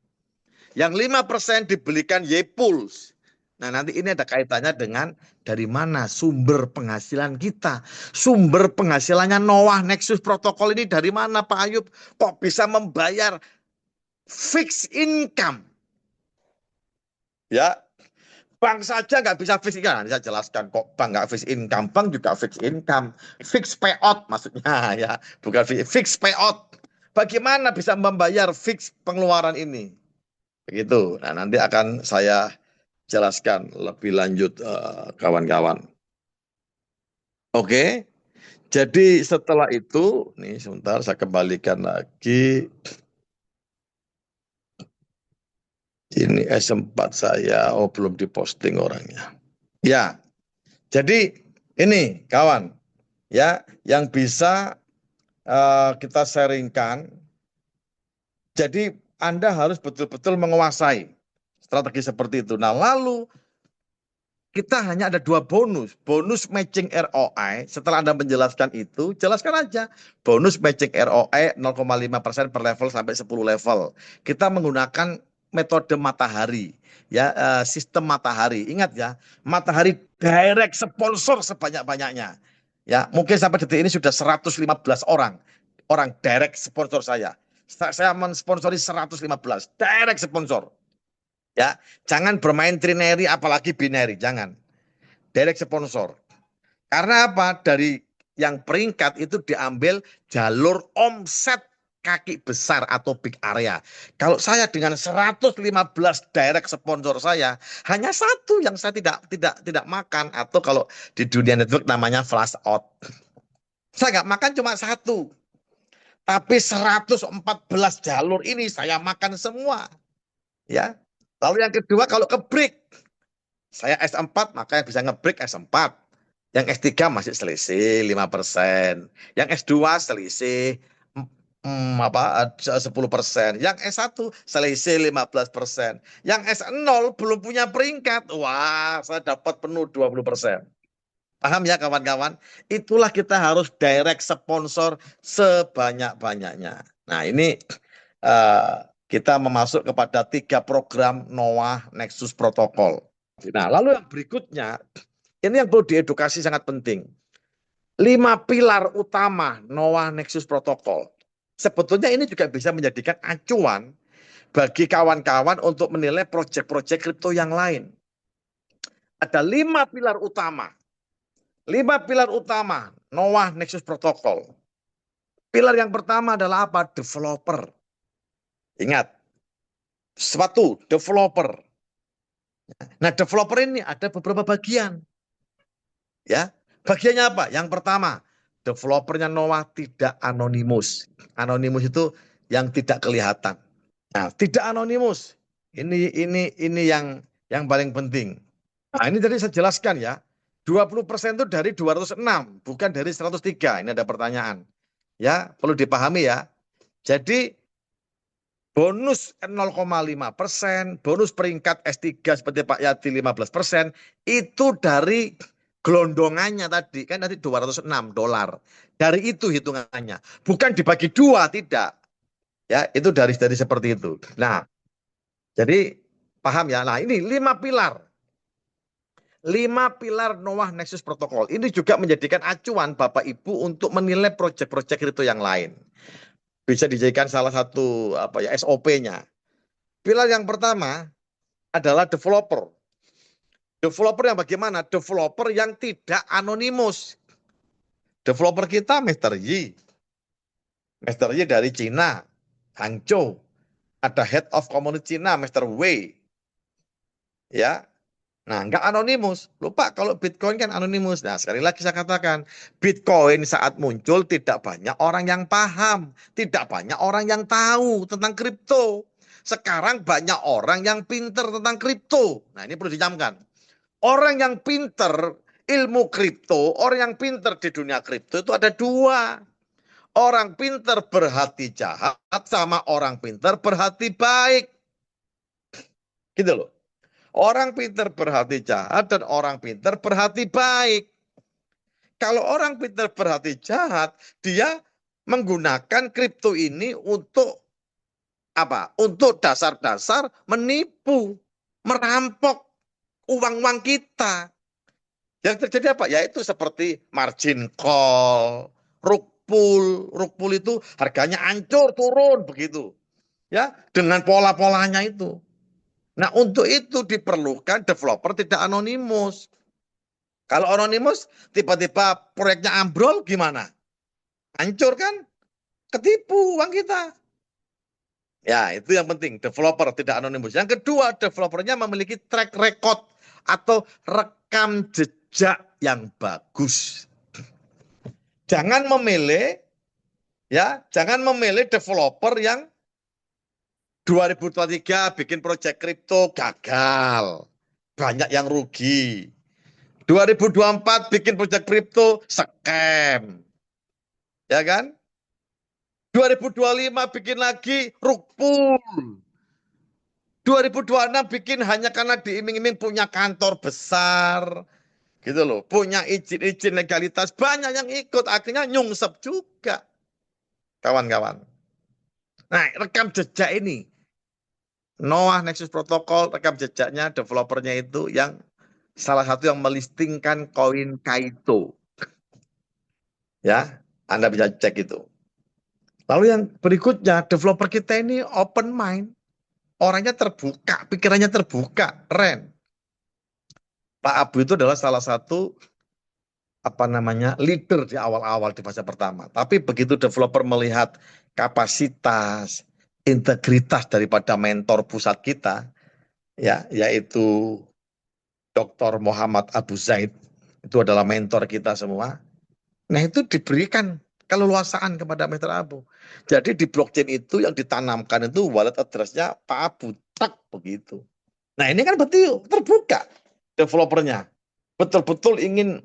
Yang 5% dibelikan Ypools. Nah nanti ini ada kaitannya dengan dari mana sumber penghasilan kita. Sumber penghasilannya Noah Nexus Protocol ini dari mana Pak Ayub? Kok bisa membayar fixed income? Ya, bank saja nggak bisa fixed income. Saya jelaskan kok bank nggak fixed income. Bank juga fixed income. Fixed payout maksudnya ya. Bukan fixed payout. Bagaimana bisa membayar fixed pengeluaran ini? Begitu. Nah nanti akan saya jelaskan lebih lanjut kawan-kawan. Oke. Jadi setelah itu, nih sebentar saya kembalikan lagi. Ini S4 saya, oh belum diposting orangnya. Ya, jadi ini kawan, ya yang bisa kita sharingkan. Jadi Anda harus betul-betul menguasai strategi seperti itu. Nah lalu kita hanya ada 2 bonus. Bonus matching ROI, setelah Anda menjelaskan itu, jelaskan aja. Bonus matching ROI 0,5% per level sampai 10 level. Kita menggunakan metode matahari. Ya, sistem matahari. Ingat ya, matahari direct sponsor sebanyak-banyaknya. Ya, mungkin sampai detik ini sudah 115 orang direct sponsor saya. Saya mensponsori 115 direct sponsor. Ya, jangan bermain trinary apalagi binary, jangan. Direct sponsor. Karena apa? Dari yang peringkat itu diambil jalur omset kaki besar atau big area. Kalau saya dengan 115 direct sponsor saya, hanya satu yang saya tidak makan, atau kalau di dunia network namanya flash out. Saya nggak makan cuma satu. Tapi 114 jalur ini saya makan semua. Ya. Lalu yang kedua kalau ke break, saya S4 maka yang bisa nge-break S4. Yang S3 masih selisih 5%. Yang S2 selisih 10%. Yang S1 selisih 15%. Yang S0 belum punya peringkat. Wah, saya dapat penuh 20%. Paham ya kawan-kawan? Itulah kita harus direct sponsor sebanyak-banyaknya. Nah ini kita memasuk kepada 3 program Noah Nexus Protocol. Nah, lalu yang berikutnya, ini yang perlu diedukasi sangat penting. 5 pilar utama Noah Nexus Protocol. Sebetulnya ini juga bisa menjadikan acuan bagi kawan-kawan untuk menilai proyek-proyek kripto yang lain. Ada 5 pilar utama. 5 pilar utama Noah Nexus Protocol. Pilar yang pertama adalah apa? Developer. Ingat, suatu developer. Nah, developer ini ada beberapa bagian. Ya, bagiannya apa? Yang pertama, developernya Noah tidak anonimus. Anonimus itu yang tidak kelihatan. Nah, tidak anonimus. Ini yang paling penting. Nah, ini tadi saya jelaskan ya. 20% itu dari 206, bukan dari 103. Ini ada pertanyaan. Ya, perlu dipahami ya. Jadi bonus 0,5%, bonus peringkat S3 seperti Pak Yadi 15%, itu dari Gelondongannya tadi kan nanti $206. Dari itu hitungannya. Bukan dibagi dua, tidak. Ya, itu dari seperti itu. Nah, jadi paham ya. Nah, ini 5 pilar. 5 pilar Noah Nexus Protocol. Ini juga menjadikan acuan Bapak Ibu untuk menilai proyek-proyek kripto yang lain. Bisa dijadikan salah satu SOP-nya. Pilar yang pertama adalah developer. Developer yang bagaimana? Developer yang tidak anonimus. Developer kita Mr. Yi. Mr. Yi dari Cina, Hangzhou. Ada Head of Community Cina, Mr. Wei. Ya, nah, nggak anonimus. Lupa kalau Bitcoin kan anonimus. Nah, sekali lagi saya katakan, Bitcoin saat muncul tidak banyak orang yang paham, tidak banyak orang yang tahu tentang kripto. Sekarang banyak orang yang pinter tentang kripto. Nah, ini perlu dijamkan. Orang yang pinter ilmu kripto, orang yang pinter di dunia kripto itu ada dua. Orang pinter berhati jahat sama orang pinter berhati baik. Gitu loh. Orang pinter berhati jahat dan orang pinter berhati baik. Kalau orang pinter berhati jahat, dia menggunakan kripto ini untuk apa? Untuk dasar-dasar menipu, merampok uang-uang kita. Yang terjadi apa? Yaitu seperti margin call, rug pull. Rug pull itu harganya hancur, turun begitu. Ya, dengan pola-polanya itu. Nah, untuk itu diperlukan developer tidak anonimus. Kalau anonimus, tiba-tiba proyeknya ambrol gimana? Hancur kan? Ketipu uang kita. Ya, itu yang penting, developer tidak anonimus. Yang kedua, developernya memiliki track record atau rekam jejak yang bagus. Jangan memilih developer yang 2023 bikin proyek kripto gagal. Banyak yang rugi. 2024 bikin proyek kripto scam. Ya kan? 2025 bikin lagi rug pull. 2026 bikin hanya karena diiming-iming punya kantor besar. Gitu loh. Punya izin-izin legalitas. Banyak yang ikut. Akhirnya nyungsep juga. Kawan-kawan. Nah, rekam jejak ini. Noah Nexus Protocol, rekam jejaknya, developernya itu yang salah satu yang melistingkan koin Kaito. Ya, Anda bisa cek itu. Lalu yang berikutnya, developer kita ini open mind. Orangnya terbuka, pikirannya terbuka, keren. Pak Abu itu adalah salah satu leader di awal-awal di fase pertama. Tapi begitu developer melihat kapasitas, integritas daripada mentor pusat kita, ya, yaitu Dr. Muhammad Abu Zaid, itu adalah mentor kita semua. Nah, itu diberikan keleluasaan kepada Mr. Abu. Jadi di blockchain itu yang ditanamkan itu wallet address-nya Pak Abu, tak begitu. Nah, ini kan betul terbuka developernya. Betul-betul ingin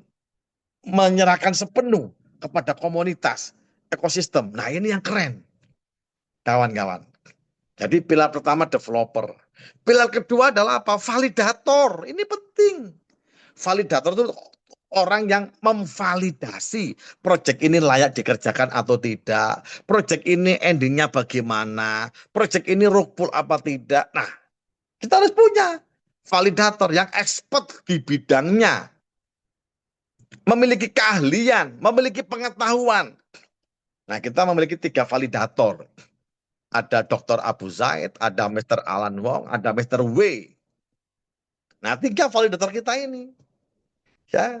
menyerahkan sepenuh kepada komunitas, ekosistem. Nah, ini yang keren. Kawan-kawan. Jadi pilar pertama developer. Pilar kedua adalah apa? Validator. Ini penting. Validator itu orang yang memvalidasi proyek ini layak dikerjakan atau tidak. Proyek ini endingnya bagaimana. Proyek ini rug pull apa tidak. Nah, kita harus punya validator yang expert di bidangnya. Memiliki keahlian, memiliki pengetahuan. Nah, kita memiliki 3 validator. Ada Dr. Abu Zaid, ada Mr. Alan Wong, ada Mr. Wei. Nah, 3 validator kita ini. Ya,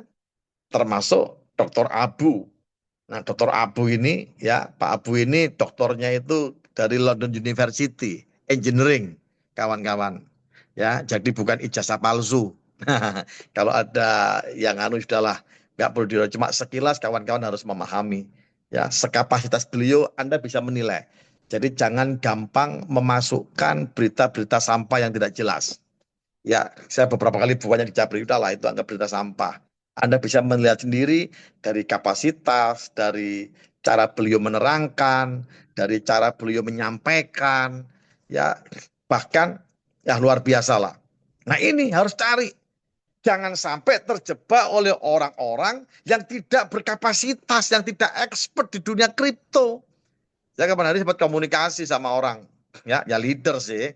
termasuk Dr. Abu. Nah, Dr. Abu ini, ya, Pak Abu ini doktornya itu dari London University, Engineering, kawan-kawan. Ya, jadi bukan ijazah palsu. Kalau ada yang sudahlah, nggak perlu dirayu, cuma sekilas kawan-kawan harus memahami. Ya, sekapasitas beliau Anda bisa menilai. Jadi jangan gampang memasukkan berita-berita sampah yang tidak jelas. Ya, saya beberapa kali bukannya dicabri, udahlah itu anggap berita sampah. Anda bisa melihat sendiri dari kapasitas, dari cara beliau menerangkan, dari cara beliau menyampaikan, ya bahkan ya luar biasa lah. Nah, ini harus cari. Jangan sampai terjebak oleh orang-orang yang tidak berkapasitas, yang tidak expert di dunia kripto. Saya kapan hari sempat komunikasi sama orang, ya leader sih.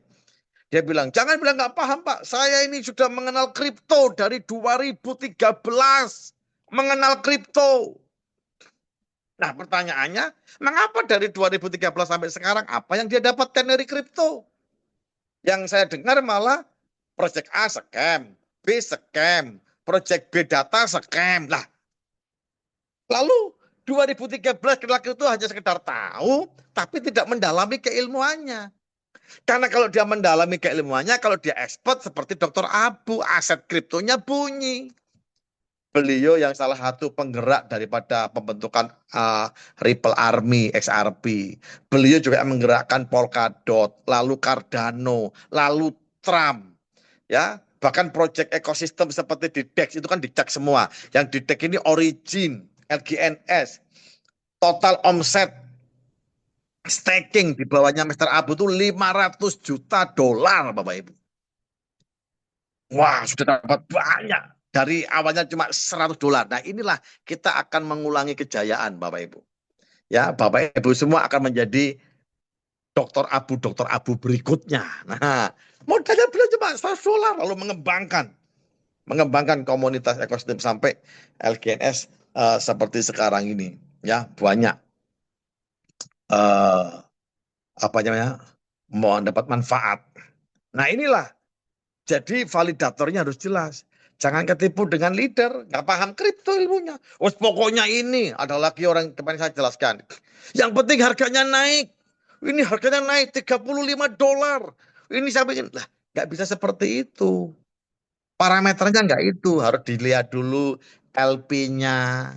Dia bilang, jangan bilang nggak paham Pak, saya ini sudah mengenal kripto dari 2013, mengenal kripto. Nah pertanyaannya, mengapa dari 2013 sampai sekarang, apa yang dia dapatkan dari kripto? Yang saya dengar malah Project A scam, B scam, Project B data scam. Lah, lalu 2013 kenal kripto hanya sekedar tahu, tapi tidak mendalami keilmuannya. Karena kalau dia mendalami keilmuannya, kalau dia expert seperti Dr. Abu, aset kriptonya bunyi. Beliau yang salah satu penggerak daripada pembentukan Ripple Army, XRP. Beliau juga menggerakkan Polkadot, lalu Cardano, lalu Trump. Ya, bahkan proyek ekosistem seperti di DEX itu kan dicek semua. Yang di DEX ini Origin, LGNS, total omset staking di bawahnya Mr. Abu itu 500 juta dolar, Bapak Ibu. Wah, sudah dapat banyak. Dari awalnya cuma 100 dolar. Nah, inilah kita akan mengulangi kejayaan, Bapak Ibu. Ya, Bapak Ibu semua akan menjadi Dr. Abu berikutnya. Nah, modalnya beliau cuma 100 dolar lalu mengembangkan komunitas ekosistem sampai LGNS seperti sekarang ini. Ya, banyak apa namanya? Mau dapat manfaat. Nah, inilah. Jadi validatornya harus jelas. Jangan ketipu dengan leader, nggak paham kripto ilmunya. Pokoknya ini, ada lagi orang kemarin saya jelaskan. Yang penting harganya naik. Ini harganya naik 35 dolar. Ini sampai lah, nggak bisa seperti itu. Parameternya nggak itu, harus dilihat dulu LP-nya,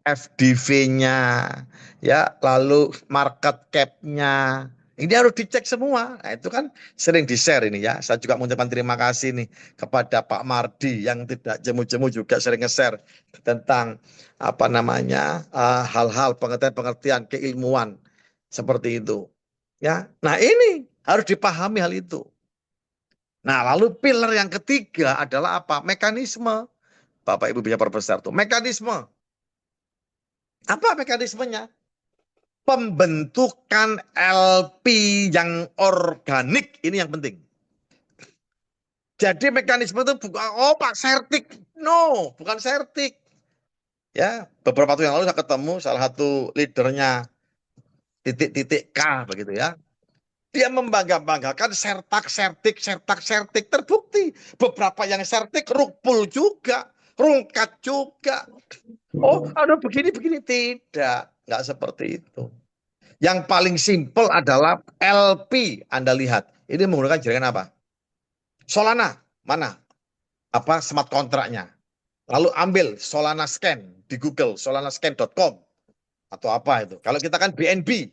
FDV-nya, ya, lalu market cap-nya. Ini harus dicek semua. Nah, itu kan sering di-share ini ya. Saya juga mengucapkan terima kasih nih kepada Pak Mardi yang tidak jemu-jemu juga sering nge-share tentang apa namanya hal-hal pengertian-pengertian keilmuan seperti itu. Ya. Nah, ini harus dipahami hal itu. Nah, lalu pilar yang ketiga adalah apa? Mekanisme. Bapak Ibu bisa perbesar tuh. Mekanisme. Apa mekanismenya? Pembentukan LP yang organik, ini yang penting. Jadi mekanisme itu bukan Pak sertik, no, bukan sertik. Ya, beberapa waktu yang lalu saya ketemu salah satu leadernya titik-titik K begitu ya. Dia membangga-banggakan sertik, terbukti beberapa yang sertik rugpul juga, rungkat juga. Oh, ada begini tidak, nggak seperti itu. Yang paling simpel adalah LP. Anda lihat, ini menggunakan jaringan apa? Solana, mana? Apa smart kontraknya? Lalu ambil Solana Scan di Google, solanascan.com atau apa itu. Kalau kita kan BNB,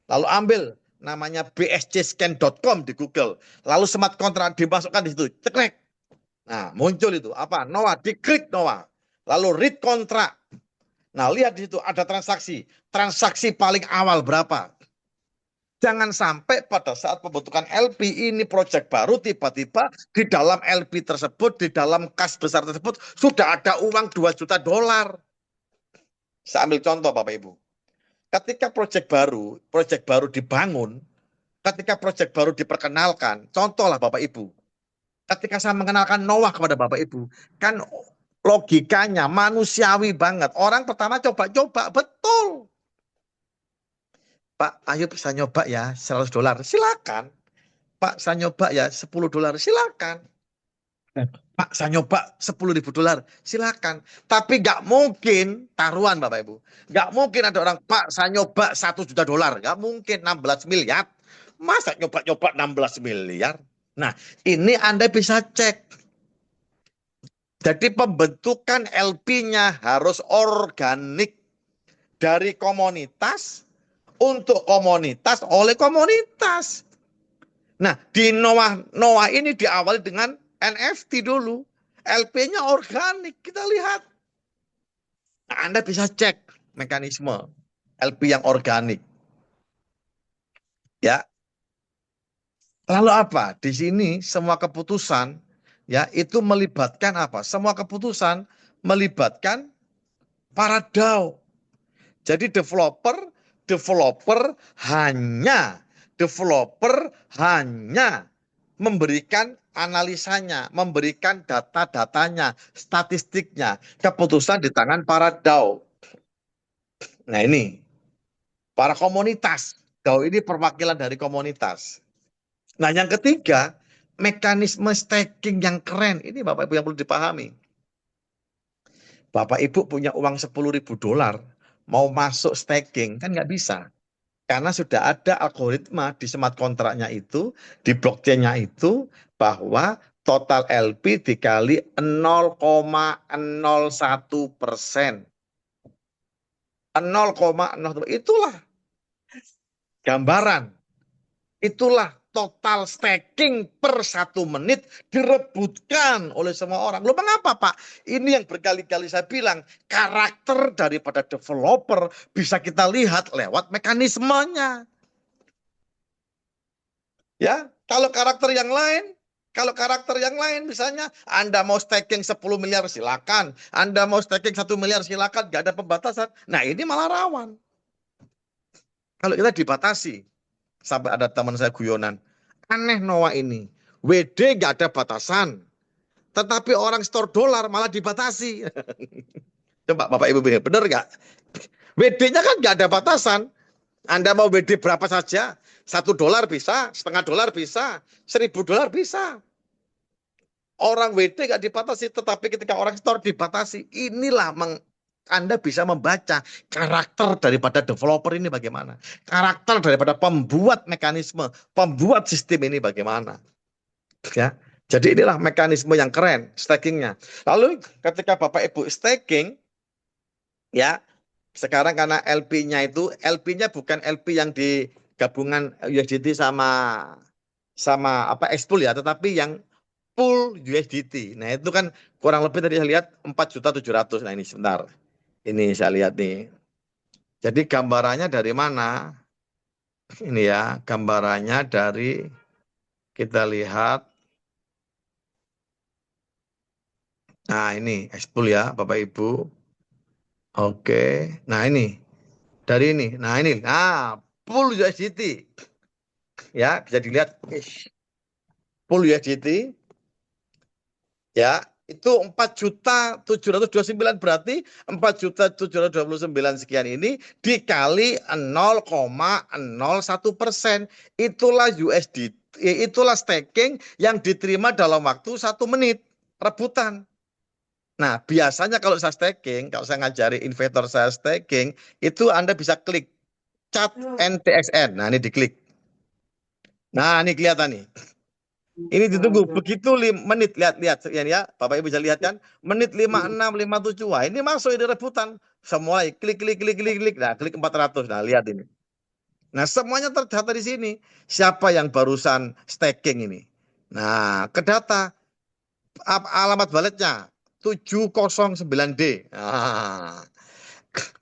lalu ambil namanya bscscan.com di Google. Lalu smart kontrak dimasukkan di situ, cekrek. Nah, muncul itu apa? Noah, diklik Noah. Lalu read kontrak. Nah, lihat di situ ada transaksi. Transaksi paling awal berapa? Jangan sampai pada saat pembentukan LP ini proyek baru tiba-tiba di dalam LP tersebut, di dalam kas besar tersebut sudah ada uang 2 juta dolar. Saya ambil contoh Bapak Ibu. Ketika proyek baru dibangun, ketika proyek baru diperkenalkan, contohlah Bapak Ibu. Ketika saya mengenalkan Noah kepada Bapak Ibu, kan logikanya manusiawi banget. Orang pertama coba-coba, betul. Pak, ayo bisa nyoba ya 100 dolar, silakan. Pak, saya nyoba ya 10 dolar, silakan. Pak, saya nyoba 10.000 dolar, silakan. Tapi nggak mungkin taruhan Bapak Ibu. Nggak mungkin ada orang, Pak, saya nyoba 1 juta dolar. Nggak mungkin 16 miliar. Masa nyoba-nyoba 16 miliar? Nah, ini Anda bisa cek. Jadi pembentukan LP-nya harus organik dari komunitas untuk komunitas oleh komunitas. Nah, di Noah ini diawali dengan NFT dulu. LP-nya organik, kita lihat. Nah, Anda bisa cek mekanisme LP yang organik. Ya. Lalu apa? Di sini semua keputusan ya itu melibatkan apa? Semua keputusan melibatkan para DAO. Jadi developer hanya memberikan analisanya, memberikan data-datanya, statistiknya. Keputusan di tangan para DAO. Nah ini, para komunitas. DAO ini perwakilan dari komunitas. Nah yang ketiga, mekanisme staking yang keren. Ini Bapak Ibu yang perlu dipahami. Bapak Ibu punya uang $10.000, mau masuk staking, kan nggak bisa. Karena sudah ada algoritma di smart kontraknya itu, di blockchain-nya itu, bahwa total LP dikali 0,01%. 0,01%. Itulah gambaran. Itulah total staking per 1 menit direbutkan oleh semua orang. Loh mengapa Pak? Ini yang berkali-kali saya bilang, karakter daripada developer bisa kita lihat lewat mekanismenya. Ya, kalau karakter yang lain misalnya Anda mau staking 10 miliar silakan, Anda mau staking 1 miliar silakan, nggak ada pembatasan. Nah ini malah rawan. Kalau kita dibatasi, sampai ada teman saya guyonan, aneh Noah ini, WD nggak ada batasan, tetapi orang store dolar malah dibatasi. Coba Bapak Ibu benar nggak? WD-nya kan nggak ada batasan. Anda mau WD berapa saja, $1 bisa, $0,5 bisa, $1.000 bisa. Orang WD nggak dibatasi, tetapi ketika orang store dibatasi, inilah Anda bisa membaca karakter daripada developer ini bagaimana. Karakter daripada pembuat mekanisme, pembuat sistem ini bagaimana. Ya, jadi inilah mekanisme yang keren, stakingnya. Lalu ketika Bapak Ibu staking, ya, sekarang karena LP-nya bukan LP yang di gabungan USDT sama apa Expool ya, tetapi yang pool USDT. Nah, itu kan kurang lebih tadi saya lihat 4.700.000. Nah, ini sebentar. Ini saya lihat nih. Jadi gambarannya dari mana? Ini ya, gambarannya dari kita lihat. Nah, ini Expool ya, Bapak Ibu. Oke. Nah, ini dari ini. Nah, ini. Nah, pool USDT. Ya, bisa dilihat pool USDT. Ya, itu 4.729 berarti 4.729 sekian ini dikali 0,01%. Itulah USDT, itulah staking yang diterima dalam waktu 1 menit rebutan. Nah, biasanya kalau saya staking, kalau saya ngajari investor saya staking, itu Anda bisa klik chat NTXN. Nah, ini diklik. Nah, ini kelihatan nih. Ini ditunggu begitu menit, lihat ya Bapak Ibu bisa lihat kan, menit 56 57. Wah, ini masuk ini rebutan. Semua klik. Nah, klik 400. Nah, lihat ini. Nah, semuanya terdata di sini. Siapa yang barusan staking ini? Nah, ke data alamat walletnya 709D. Nah,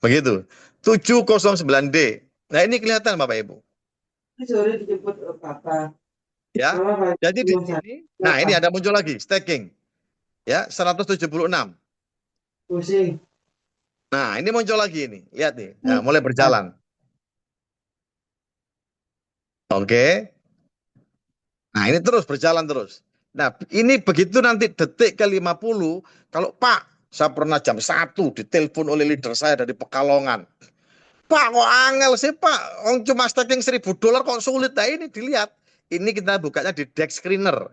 begitu. 709D. Nah, ini kelihatan Bapak Ibu. Sore dijemput Papa. Ya. Jadi di sini, nah ini ada muncul lagi staking. Ya, 176. Pusing. Nah, ini muncul lagi ini. Lihat nih. Nah, mulai berjalan. Oke. Nah, ini terus berjalan terus. Nah, ini begitu nanti detik ke 50, kalau Pak, saya pernah jam 1 ditelepon oleh leader saya dari Pekalongan. Pak, kok angel sih Pak? Cuma staking $1.000 kok sulit. Nah, ini dilihat. Ini kita bukanya di Dex Screener.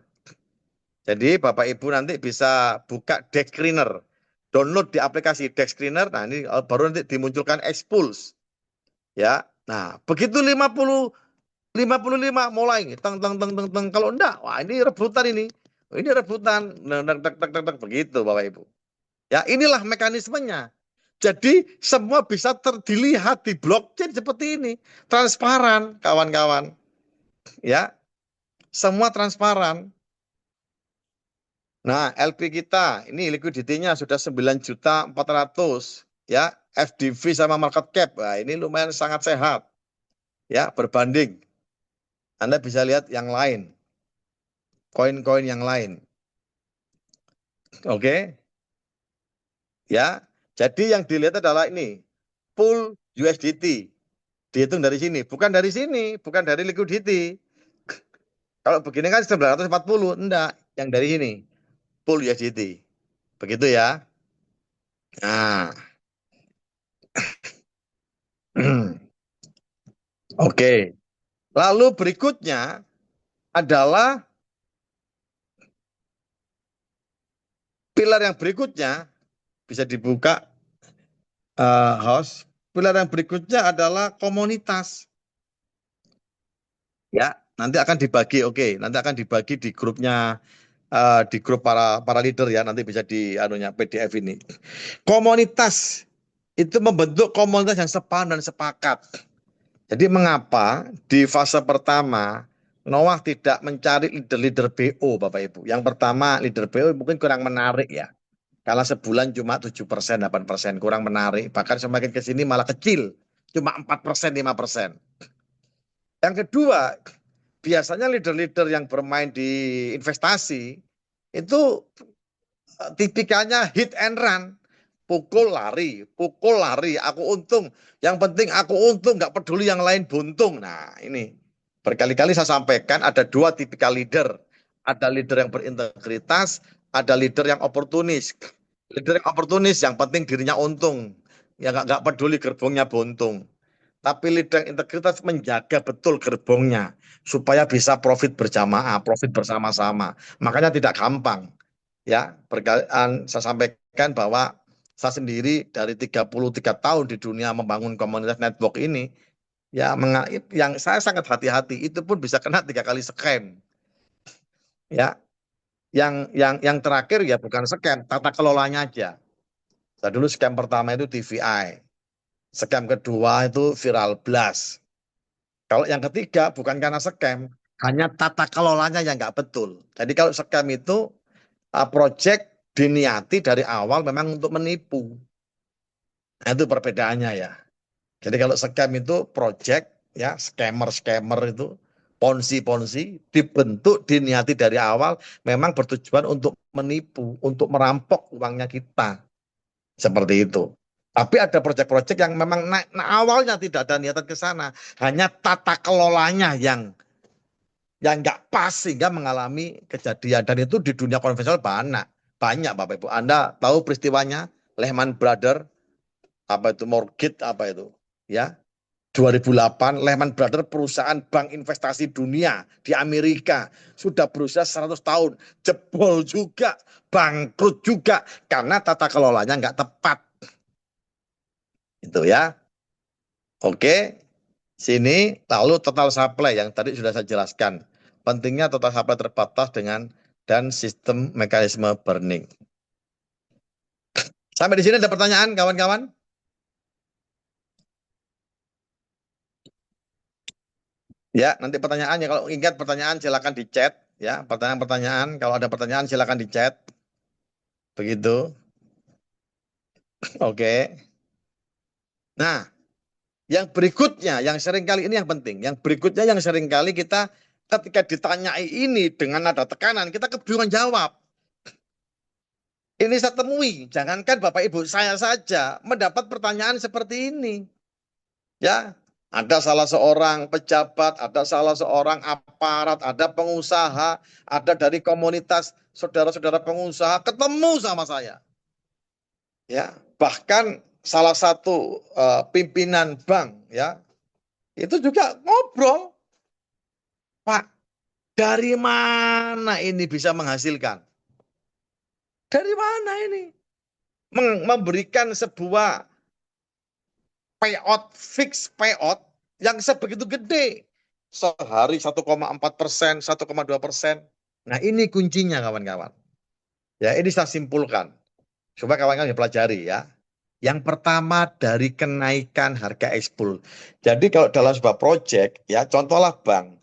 Jadi Bapak Ibu nanti bisa buka Dex Screener. Download di aplikasi Dex Screener. Nah, ini baru nanti dimunculkan Expulse. Ya. Nah, begitu 55 mulai teng. Kalau enggak, wah ini rebutan ini. Ini rebutan. Begitu Bapak Ibu. Ya, inilah mekanismenya. Jadi semua bisa dilihat di blockchain seperti ini. Transparan, kawan-kawan. Ya. Semua transparan. Nah, LP kita ini liquidity-nya sudah 9.400.000 ya, FDV sama market cap. Nah, ini lumayan sangat sehat. Ya, berbanding. Anda bisa lihat yang lain. Koin-koin yang lain. Oke. Ya. Jadi yang dilihat adalah ini, pool USDT. Dihitung dari sini, bukan dari sini, bukan dari liquidity. Kalau begini kan 940, enggak, yang dari sini, pool USDT. Begitu ya. Nah, oke. Lalu berikutnya adalah pilar yang berikutnya, bisa dibuka host. Pilar yang berikutnya adalah komunitas. Ya, nanti akan dibagi, oke, nanti akan dibagi di grupnya, di grup para leader ya, nanti bisa di anunya PDF ini. Komunitas itu membentuk komunitas yang sepaham dan sepakat. Jadi mengapa di fase pertama Noah tidak mencari leader-leader BO, Bapak Ibu? Yang pertama, leader BO mungkin kurang menarik ya. Karena sebulan cuma 7%, 8%, kurang menarik. Bahkan semakin ke sini malah kecil, cuma 4%, 5%. Yang kedua, biasanya leader-leader yang bermain di investasi itu tipikalnya hit and run. Pukul lari, aku untung. Yang penting aku untung, nggak peduli yang lain buntung. Nah ini, berkali-kali saya sampaikan ada dua tipikal leader. Ada leader yang berintegritas, ada leader yang oportunis. Leader yang oportunis, yang penting dirinya untung. Ya nggak peduli gerbongnya buntung. Tapi leader yang integritas menjaga betul gerbongnya. Supaya bisa profit berjamaah, profit bersama-sama. Makanya tidak gampang. Ya, saya sampaikan bahwa saya sendiri dari 33 tahun di dunia membangun komunitas network ini, ya yang saya sangat hati-hati itu pun bisa kena 3 kali scam. Ya, yang terakhir ya bukan scam, tata kelolanya aja. Saya dulu scam pertama itu TVI, scam kedua itu Viral Blast. Kalau yang ketiga bukan karena scam, hanya tata kelolanya yang nggak betul. Jadi kalau scam itu project diniati dari awal memang untuk menipu. Nah, itu perbedaannya ya. Jadi kalau scam itu project ya, scammer itu ponzi dibentuk diniati dari awal memang bertujuan untuk menipu, untuk merampok uangnya kita. Seperti itu. Tapi ada proyek-proyek yang memang awalnya tidak ada niatan ke sana, hanya tata kelolanya yang nggak pas sehingga mengalami kejadian. Dan itu di dunia konvensional banyak Bapak Ibu. Anda tahu peristiwanya Lehman Brothers, apa itu mortgage, apa itu ya, 2008 Lehman Brothers perusahaan bank investasi dunia di Amerika sudah berusaha 100 tahun, jebol juga, bangkrut juga karena tata kelolanya nggak tepat. Itu ya. Oke. Sini lalu total supply yang tadi sudah saya jelaskan. Pentingnya total supply terbatas dan sistem mekanisme burning. Sampai di sini ada pertanyaan kawan-kawan? Ya, nanti pertanyaannya kalau ingat pertanyaan silakan di chat ya. Pertanyaan-pertanyaan kalau ada pertanyaan silakan di chat. Begitu. Oke. Nah, yang berikutnya yang seringkali ini yang penting. Yang berikutnya yang seringkali kita ketika ditanyai ini dengan nada tekanan kita kebingungan jawab. Ini saya temui, jangankan Bapak Ibu saya saja mendapat pertanyaan seperti ini. Ya, ada salah seorang pejabat, ada salah seorang aparat, ada pengusaha, ada dari komunitas saudara-saudara pengusaha ketemu sama saya. Ya, bahkan salah satu pimpinan bank ya, itu juga ngobrol. Pak, dari mana ini bisa menghasilkan? Dari mana ini? Memberikan sebuah payout, fix payout yang sebegitu gede. Sehari 1,4%, 1,2%. Nah ini kuncinya kawan-kawan. Ya ini saya simpulkan. Coba kawan-kawan pelajari ya. Yang pertama dari kenaikan harga ekspor. Jadi kalau dalam sebuah proyek, ya contohlah bank.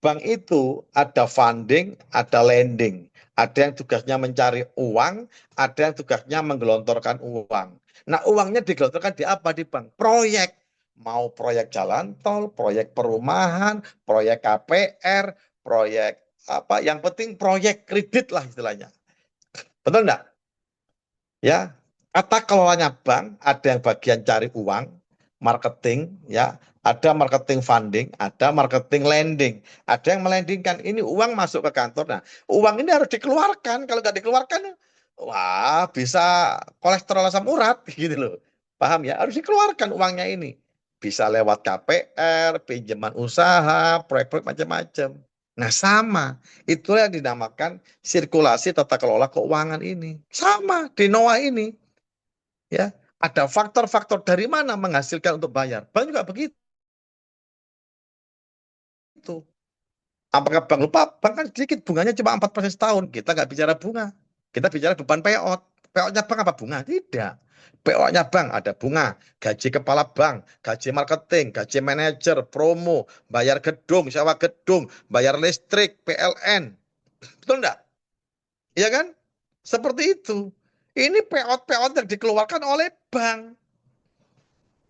Bank itu ada funding, ada lending. Ada yang tugasnya mencari uang, ada yang tugasnya menggelontorkan uang. Nah uangnya digelontorkan di apa di bank? Proyek. Mau proyek jalan tol, proyek perumahan, proyek KPR, proyek apa, yang penting proyek kredit lah istilahnya. Betul enggak? Ya, tata kelolanya bank ada yang bagian cari uang, marketing, ya, ada marketing funding, ada marketing lending, ada yang melendingkan. Ini uang masuk ke kantor. Nah, uang ini harus dikeluarkan. Kalau nggak dikeluarkan, wah bisa kolesterol asam urat gitu loh. Paham ya? Harus dikeluarkan uangnya ini. Bisa lewat KPR, pinjaman usaha, proyek-proyek macam-macam. Nah, sama. Itulah yang dinamakan sirkulasi tata kelola keuangan ini. Sama di Noah ini. Ya, ada faktor-faktor dari mana menghasilkan untuk bayar. Bank juga begitu. Apakah bank lupa? Bank kan sedikit, bunganya cuma 4% setahun. Kita nggak bicara bunga. Kita bicara beban payout. Payoutnya bank apa bunga? Tidak. Payoutnya bank ada bunga, gaji kepala bank, gaji marketing, gaji manajer, promo, bayar gedung, sewa gedung, bayar listrik, PLN. Betul enggak? Iya kan? Seperti itu. Ini payout-payout yang dikeluarkan oleh bank.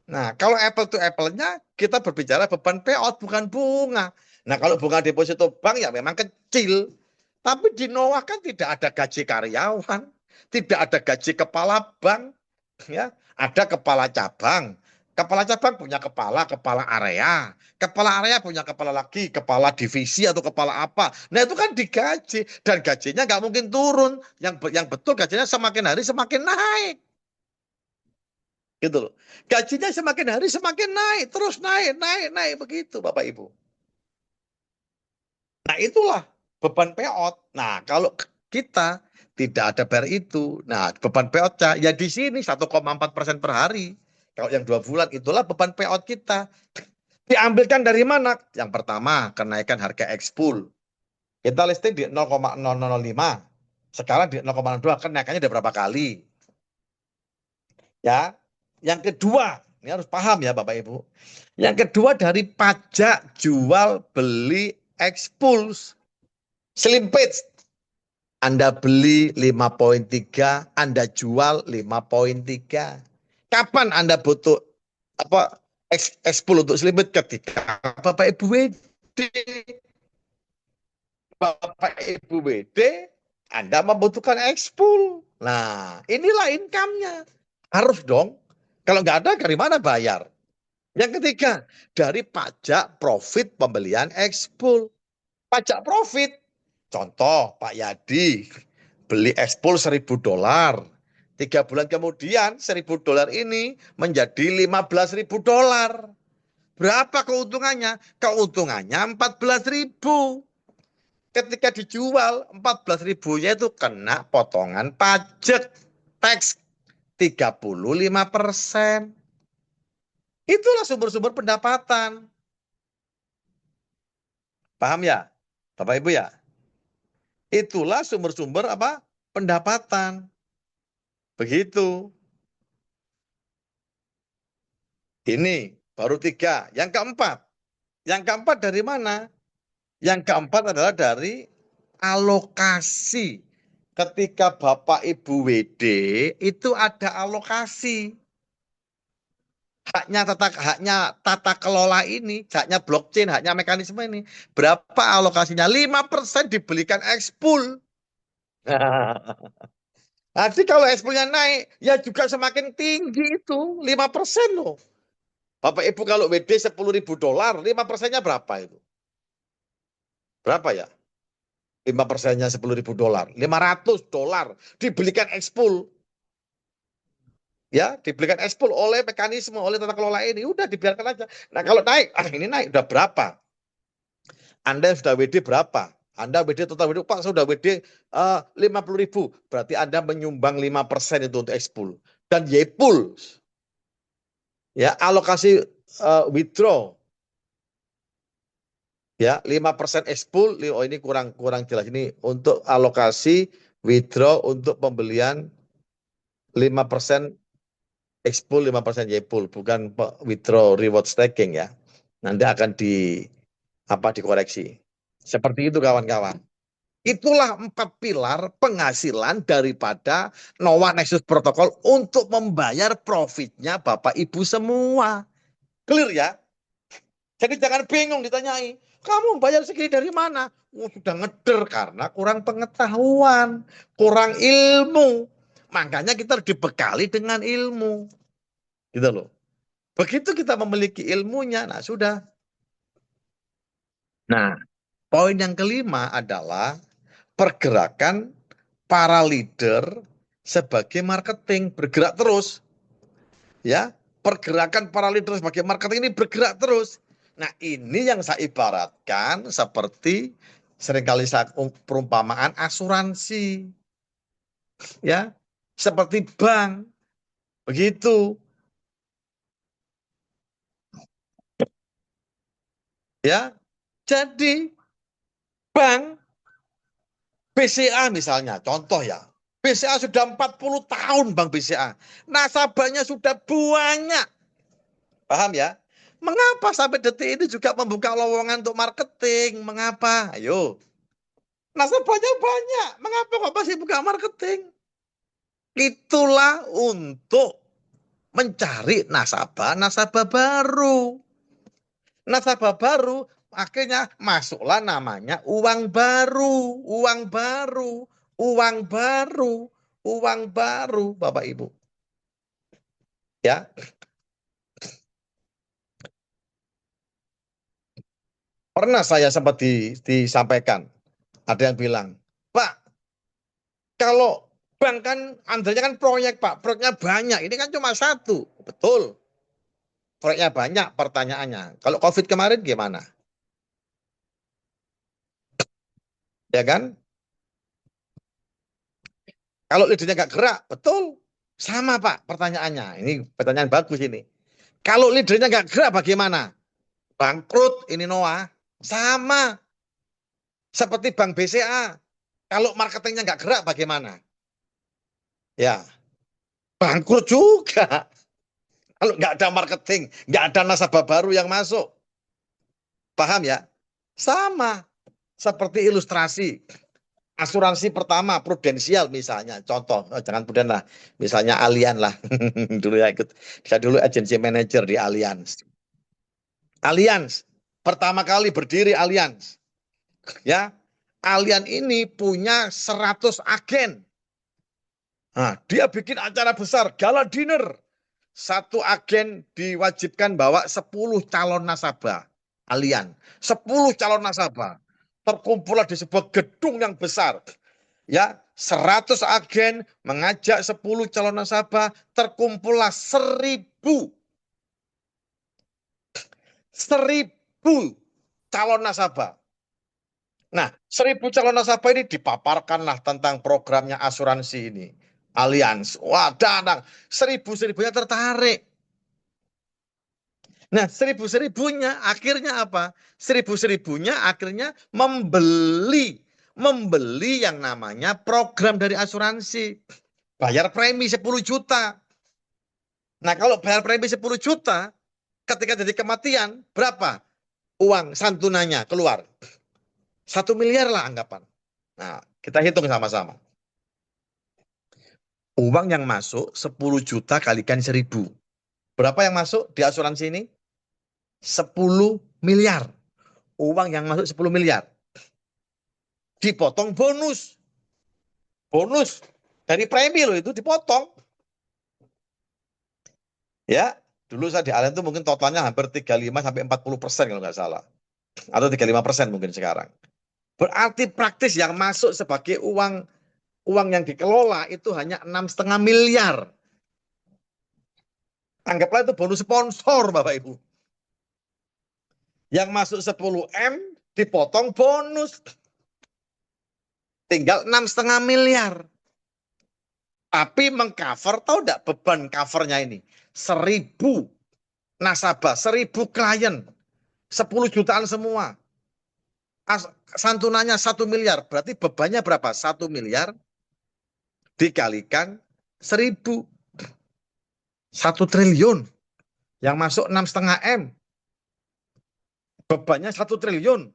Nah, kalau apple to apple-nya kita berbicara beban payout bukan bunga. Nah, kalau bunga deposito bank ya memang kecil. Tapi di Noah kan tidak ada gaji karyawan, tidak ada gaji kepala bank, ya. Ada kepala cabang. Kepala cabang punya kepala area. Kepala area punya kepala lagi, kepala divisi atau kepala apa. Nah, itu kan digaji dan gajinya nggak mungkin turun. Yang betul gajinya semakin hari semakin naik. Gitu loh. Gajinya semakin hari semakin naik, terus naik begitu Bapak Ibu. Nah, itulah beban payout. Nah, kalau kita tidak ada bayar itu, nah beban payoutnya ya di sini 1,4% per hari. Kalau yang 2 bulan itulah beban payout kita. Diambilkan dari mana? Yang pertama, kenaikan harga ekspul. Kita listing di 0,0005. Sekarang di 0,02, kenaikannya udah berapa kali? Ya. Yang kedua, ini harus paham ya Bapak Ibu. Yang kedua dari pajak jual beli expuls. Slimpage. Anda beli 5,3, Anda jual 5,3. Kapan Anda butuh apa expul untuk slimpage? Ketika Bapak Ibu WD. Bapak Ibu WD, Anda membutuhkan expul. Nah, inilah income-nya. Harus dong. Kalau nggak ada, dari mana bayar? Yang ketiga, dari pajak profit pembelian ekspul. Pajak profit. Contoh, Pak Yadi beli ekspul $1.000. 3 bulan kemudian $1.000 ini menjadi $15.000. Berapa keuntungannya? Keuntungannya 14.000. Ketika dijual 14.000-nya itu kena potongan pajak tax 35%. Itulah sumber-sumber pendapatan. Paham ya? Bapak Ibu ya? Itulah sumber-sumber apa? Pendapatan. Begitu. Ini baru 3. Yang keempat. Yang keempat dari mana? Yang keempat adalah dari alokasi. Ketika Bapak Ibu WD itu ada alokasi. Haknya tata kelola ini, haknya blockchain, haknya mekanisme ini. Berapa alokasinya? 5% dibelikan ekspul. Nanti kalau ekspulnya naik, ya juga semakin tinggi itu. 5% loh. Bapak Ibu kalau WD $10.000, 5%-nya berapa itu? Berapa ya? 5%-nya $10.000. $500 dibelikan ekspul. Ya, dibelikan ekspul oleh mekanisme, oleh tata kelola ini. Udah dibiarkan aja. Nah, kalau naik, ini naik udah berapa? Anda sudah WD berapa? Anda WD total WD, Pak, sudah WD 50.000. Berarti Anda menyumbang 5% itu untuk ekspul. Dan YPul, ya, alokasi withdraw. Ya, 5% ekspul, oh ini kurang jelas ini untuk alokasi withdraw untuk pembelian 5% ekspul, 5% YPul, bukan withdraw reward stacking ya. Nanti akan dikoreksi. Seperti itu kawan-kawan. Itulah 4 pilar penghasilan daripada Noah Nexus Protocol untuk membayar profitnya Bapak Ibu semua. Clear ya? Jadi jangan bingung ditanyai, kamu bayar segini dari mana? Sudah ngeder karena kurang pengetahuan, kurang ilmu. Makanya kita harus dibekali dengan ilmu. Gitu loh. Begitu kita memiliki ilmunya, nah sudah. Nah, poin yang kelima adalah pergerakan para leader sebagai marketing bergerak terus. Ya, pergerakan para leader sebagai marketing ini bergerak terus. Nah, ini yang saya ibaratkan seperti seringkali saya perumpamaan asuransi. Ya, seperti bank. Begitu. Ya. Jadi bank BCA misalnya, contoh ya. BCA sudah 40 tahun Bank BCA. Nasabahnya sudah banyak. Paham ya? Mengapa sampai detik ini juga membuka lowongan untuk marketing? Mengapa? Ayo. Nasabahnya banyak. Mengapa kok masih buka marketing? Itulah untuk mencari nasabah-nasabah baru. Nasabah baru akhirnya masuklah namanya uang baru, uang baru, uang baru, uang baru, Bapak Ibu. Ya. Pernah saya sempat disampaikan, ada yang bilang, Pak, kalau bank kan andalnya kan proyek, Pak, proyeknya banyak, ini kan cuma satu. Betul, proyeknya banyak, pertanyaannya. Kalau COVID kemarin gimana? Ya kan? Kalau leadernya nggak gerak, betul. Sama Pak pertanyaannya. Ini pertanyaan bagus ini. Kalau leadernya nggak gerak bagaimana? Bangkrut ini Noah. Sama. Seperti Bank BCA. Kalau marketingnya nggak gerak bagaimana? Ya, bangkrut juga. Kalau nggak ada marketing, nggak ada nasabah baru yang masuk. Paham ya? Sama. Seperti ilustrasi. Asuransi pertama, prudensial misalnya. Contoh, jangan prudent lah. Misalnya Allianz lah. Dulu ya ikut. Saya dulu agency manager di Allianz. Allianz. Pertama kali berdiri Allianz. Ya. Allianz ini punya 100 agen. Nah, dia bikin acara besar, gala dinner. Satu agen diwajibkan bawa 10 calon nasabah. Allianz. 10 calon nasabah. Terkumpullah di sebuah gedung yang besar. Ya, 100 agen mengajak 10 calon nasabah, terkumpullah 1000 calon nasabah. Nah, 1000 calon nasabah ini dipaparkanlah tentang programnya asuransi ini. Allianz. Wah, datang. 1000-1000-nya tertarik. Nah, 1000-1000-nya akhirnya apa? 1000-1000-nya akhirnya membeli yang namanya program dari asuransi. Bayar premi 10 juta. Nah, kalau bayar premi 10 juta, ketika jadi kematian, berapa uang santunannya keluar? 1 miliar lah anggapan. Nah, kita hitung sama-sama. Uang yang masuk 10 juta kalikan 1000. Berapa yang masuk di asuransi ini? 10 miliar. Uang yang masuk 10 miliar. Dipotong bonus. Bonus dari premi loh itu dipotong. Ya, dulu saya di Allianz itu mungkin totalnya hampir 35-40% kalau nggak salah. Atau 35% mungkin sekarang. Berarti praktis yang masuk sebagai uang yang dikelola itu hanya 6,5 miliar. Anggaplah itu bonus sponsor Bapak Ibu. Yang masuk 10 M dipotong bonus. Tinggal 6,5 miliar. Tapi mengcover, tahu enggak beban covernya ini? 1000 nasabah, 1000 klien. 10 jutaan semua. Santunannya 1 miliar. Berarti bebannya berapa? 1 miliar dikalikan 1000. 1 triliun. Yang masuk 6,5 M. Bebannya 1 triliun.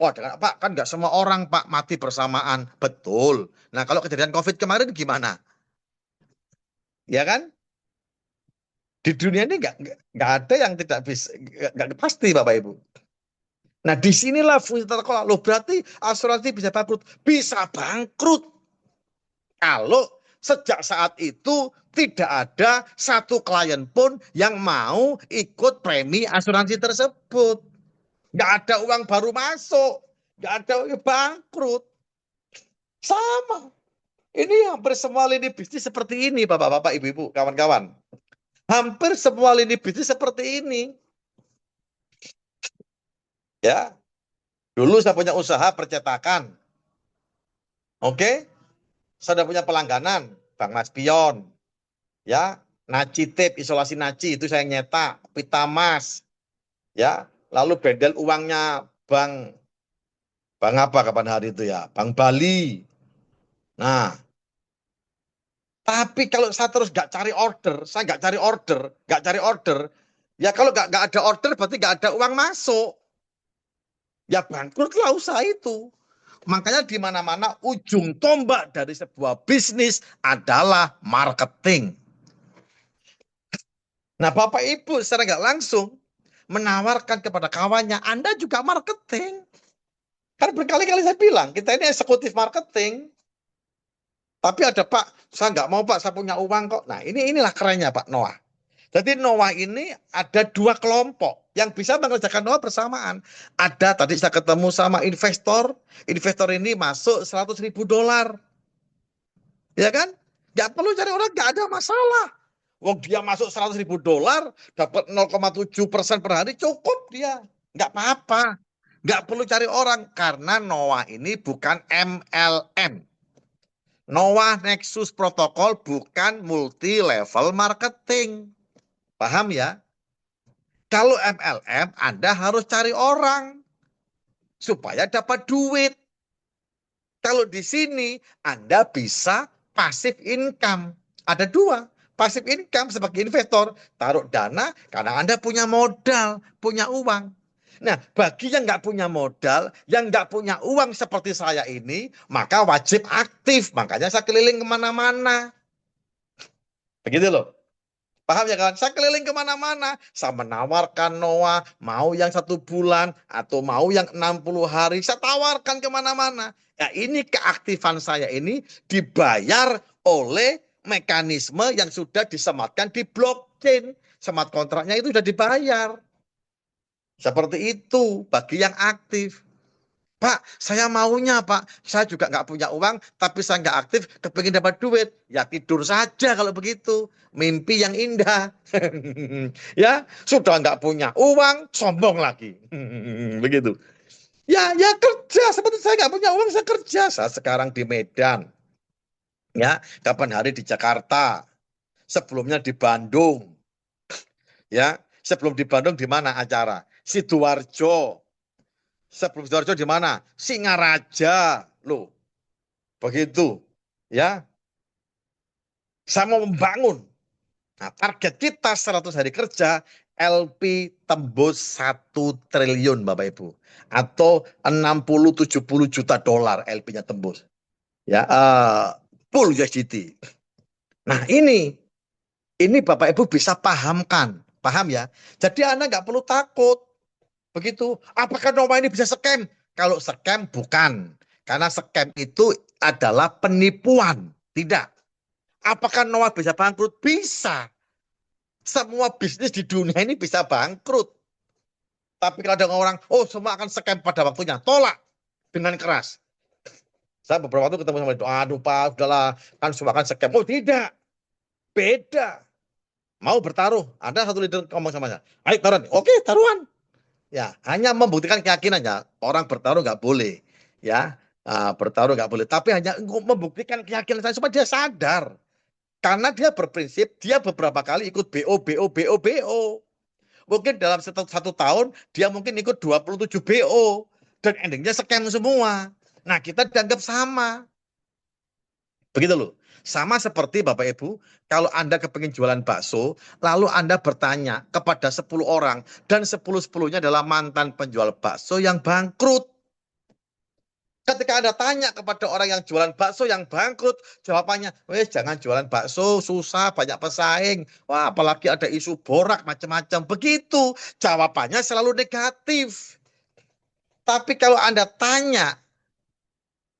Wah, Pak, kan nggak semua orang, Pak, mati bersamaan. Betul. Nah, kalau kejadian COVID kemarin gimana? Ya kan? Di dunia ini nggak ada yang tidak bisa, nggak pasti, Bapak Ibu. Nah, disinilah fungsi tata kelola. Loh, berarti asuransi bisa bangkrut. Bisa bangkrut. Kalau Sejak saat itu tidak ada satu klien pun yang mau ikut premi asuransi tersebut. Nggak ada uang baru masuk, nggak ada bangkrut. Sama. Ini hampir semua lini bisnis seperti ini, Bapak-bapak, Ibu-ibu, kawan-kawan. Hampir semua lini bisnis seperti ini. Ya, dulu saya punya usaha percetakan. Oke, saya punya pelangganan, Bang Mas Pion. Ya, Naci Tape, isolasi Naci, itu saya nyetak. Pitamas. Ya, lalu bendel uangnya Bang apa kapan hari itu ya? Bang Bali. Nah, tapi kalau saya terus nggak cari order, saya nggak cari order, ya kalau nggak ada order berarti nggak ada uang masuk. Ya bangkrutlah usaha itu. Makanya di mana-mana ujung tombak dari sebuah bisnis adalah marketing. Nah, Bapak Ibu secara nggak langsung menawarkan kepada kawannya, Anda juga marketing. Kan berkali-kali saya bilang, kita ini eksekutif marketing. Tapi ada, Pak, saya nggak mau, Pak, saya punya uang kok. Nah, inilah kerennya Pak Noah. Jadi Noah ini ada dua kelompok yang bisa mengerjakan Noah bersamaan. Ada tadi saya ketemu sama investor ini masuk $100.000. Ya kan? Nggak perlu cari orang, nggak ada masalah. Wong dia masuk $100.000, dapat 0,7% per hari, cukup dia. Nggak apa-apa. Nggak perlu cari orang, karena Noah ini bukan MLM. Noah Nexus Protocol bukan multi level marketing. Paham ya? Kalau MLM, Anda harus cari orang supaya dapat duit. Kalau di sini, Anda bisa passive income. Ada dua. Passive income sebagai investor, taruh dana karena Anda punya modal, punya uang. Nah, bagi yang nggak punya modal, yang nggak punya uang seperti saya ini, maka wajib aktif. Makanya saya keliling kemana-mana. Begitu loh. Paham ya kawan? Saya keliling kemana-mana. Saya menawarkan Noah, mau yang 1 bulan atau mau yang 60 hari. Saya tawarkan kemana-mana. Ya ini keaktifan saya ini dibayar oleh mekanisme yang sudah disematkan di blockchain. Smart kontraknya itu sudah dibayar. Seperti itu bagi yang aktif. Pak, saya maunya Pak, saya juga nggak punya uang, tapi saya nggak aktif, kepingin dapat duit. Ya tidur saja kalau begitu, mimpi yang indah. Ya, sudah nggak punya uang, sombong lagi. Begitu. Ya kerja, seperti saya nggak punya uang, saya kerja. Saya sekarang di Medan. Ya, kapan hari di Jakarta. Sebelumnya di Bandung. Ya, sebelum di Bandung di mana acara? Sidoarjo. Sebelum Sidoarjo di mana? Singaraja. Loh, begitu. Ya, saya mau membangun. Nah, target kita 100 hari kerja, LP tembus 1 triliun Bapak Ibu. Atau 60-70 juta dolar LP-nya tembus. Ya, full USDT. Nah, ini Bapak Ibu bisa pahamkan. Paham ya? Jadi Anda nggak perlu takut. Begitu. Apakah Noah ini bisa scam? Kalau scam bukan. Karena scam itu adalah penipuan. Tidak. Apakah Noah bisa bangkrut? Bisa. Semua bisnis di dunia ini bisa bangkrut. Tapi kalau ada orang, oh semua akan scam pada waktunya. Tolak dengan keras. Saya beberapa waktu ketemu sama itu. Aduh Pak, udahlah. Kan semua akan scam. Oh tidak. Beda. Mau bertaruh. Ada satu leader ngomong sama saya. Ayo taruhan. Oke, taruhan. Ya, hanya membuktikan keyakinannya. Orang bertaruh nggak boleh, ya, bertaruh nggak boleh. Tapi hanya membuktikan keyakinan saya supaya dia sadar. Karena dia berprinsip, dia beberapa kali ikut BO. Mungkin dalam satu tahun dia mungkin ikut 27 BO dan endingnya scam semua. Nah, kita dianggap sama. Begitu loh. Sama seperti Bapak Ibu, kalau Anda kepingin jualan bakso, lalu Anda bertanya kepada 10 orang, dan 10-10-nya adalah mantan penjual bakso yang bangkrut. Ketika Anda tanya kepada orang yang jualan bakso yang bangkrut, jawabannya, weh jangan jualan bakso, susah, banyak pesaing. Wah, apalagi ada isu borak, macam-macam. Begitu, jawabannya selalu negatif. Tapi kalau Anda tanya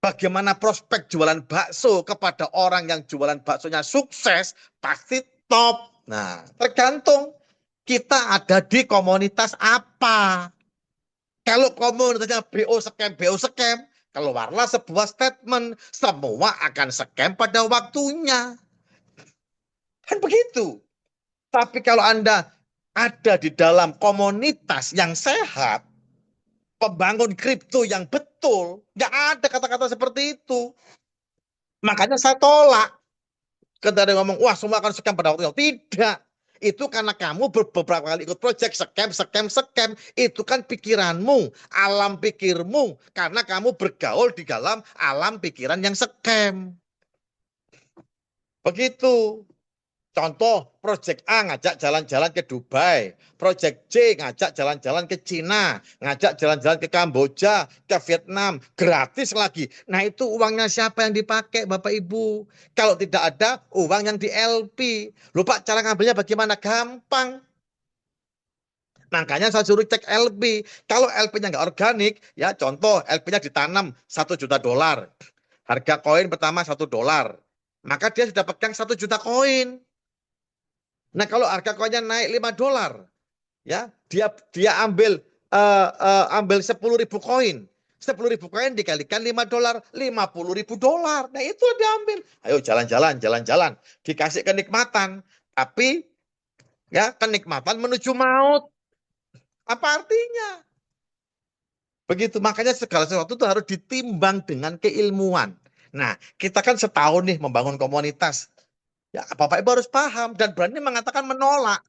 Bagaimana prospek jualan bakso kepada orang yang jualan baksonya sukses, pasti top. Nah, tergantung kita ada di komunitas apa. Kalau komunitasnya BO scam, keluarlah sebuah statement, semua akan scam pada waktunya. Kan begitu. Tapi kalau Anda ada di dalam komunitas yang sehat, pembangun kripto yang betul, nggak ada kata-kata seperti itu. Makanya saya tolak. Ketika dia ngomong, wah semua akan scam pada waktunya. Tidak. Itu karena kamu beberapa kali ikut project, scam. Itu kan pikiranmu, alam pikirmu. Karena kamu bergaul di dalam alam pikiran yang scam. Begitu. Contoh, Project A ngajak jalan-jalan ke Dubai, Project C ngajak jalan-jalan ke Cina, ngajak jalan-jalan ke Kamboja, ke Vietnam, gratis lagi. Nah itu uangnya siapa yang dipakai Bapak Ibu? Kalau tidak ada, uang yang di LP. Lupa cara ngambilnya bagaimana? Gampang. Makanya saya suruh cek LP. Kalau LP-nya nggak organik, ya contoh LP-nya ditanam 1 juta dolar. Harga koin pertama 1 dolar. Maka dia sudah pegang 1 juta koin. Nah, kalau harga koinnya naik 5 dolar, ya, dia ambil 10.000 koin. 10.000 koin dikalikan 5 dolar, 50.000 dolar. Nah, itu diambil. Ayo jalan-jalan. Dikasih kenikmatan. Tapi ya, kenikmatan menuju maut. Apa artinya? Begitu, makanya segala sesuatu itu harus ditimbang dengan keilmuan. Nah, kita kan setahun nih membangun komunitas. Ya, Bapak Ibu harus paham dan berani mengatakan menolak.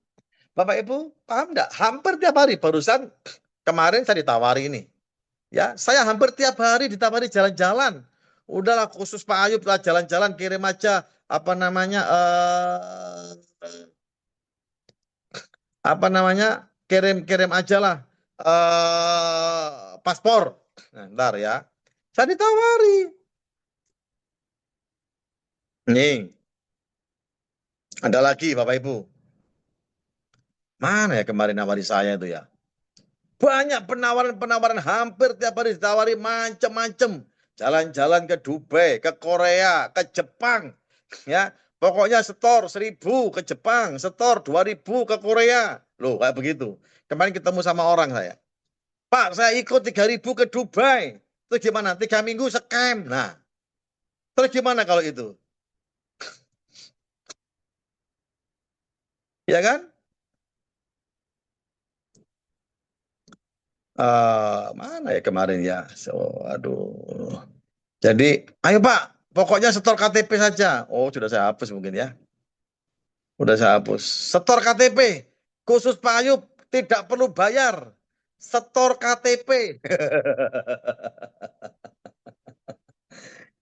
Bapak Ibu paham enggak? Hampir tiap hari. Barusan kemarin saya ditawari ini. Ya, saya hampir tiap hari ditawari jalan-jalan. Udahlah khusus Pak Ayub lah jalan-jalan, kirim aja apa namanya kirim aja lah paspor. Nah, ntar ya. Saya ditawari. Nih. Ada lagi Bapak Ibu. Mana ya kemarin nawari saya itu ya? Banyak penawaran-penawaran, hampir tiap hari ditawari macam-macam. Jalan-jalan ke Dubai, ke Korea, ke Jepang. Ya, pokoknya setor 1.000 ke Jepang, setor 2.000 ke Korea. Loh, kayak begitu. Kemarin ketemu sama orang saya. Pak, saya ikut 3.000 ke Dubai. Terus gimana? 3 minggu scam. Nah, terus gimana kalau itu? Ya kan? Mana ya kemarin ya? Aduh. Jadi, ayo Pak, pokoknya setor KTP saja. Oh, sudah saya hapus mungkin ya. Sudah saya hapus. Setor KTP. Khusus Pak Ayub, tidak perlu bayar. Setor KTP.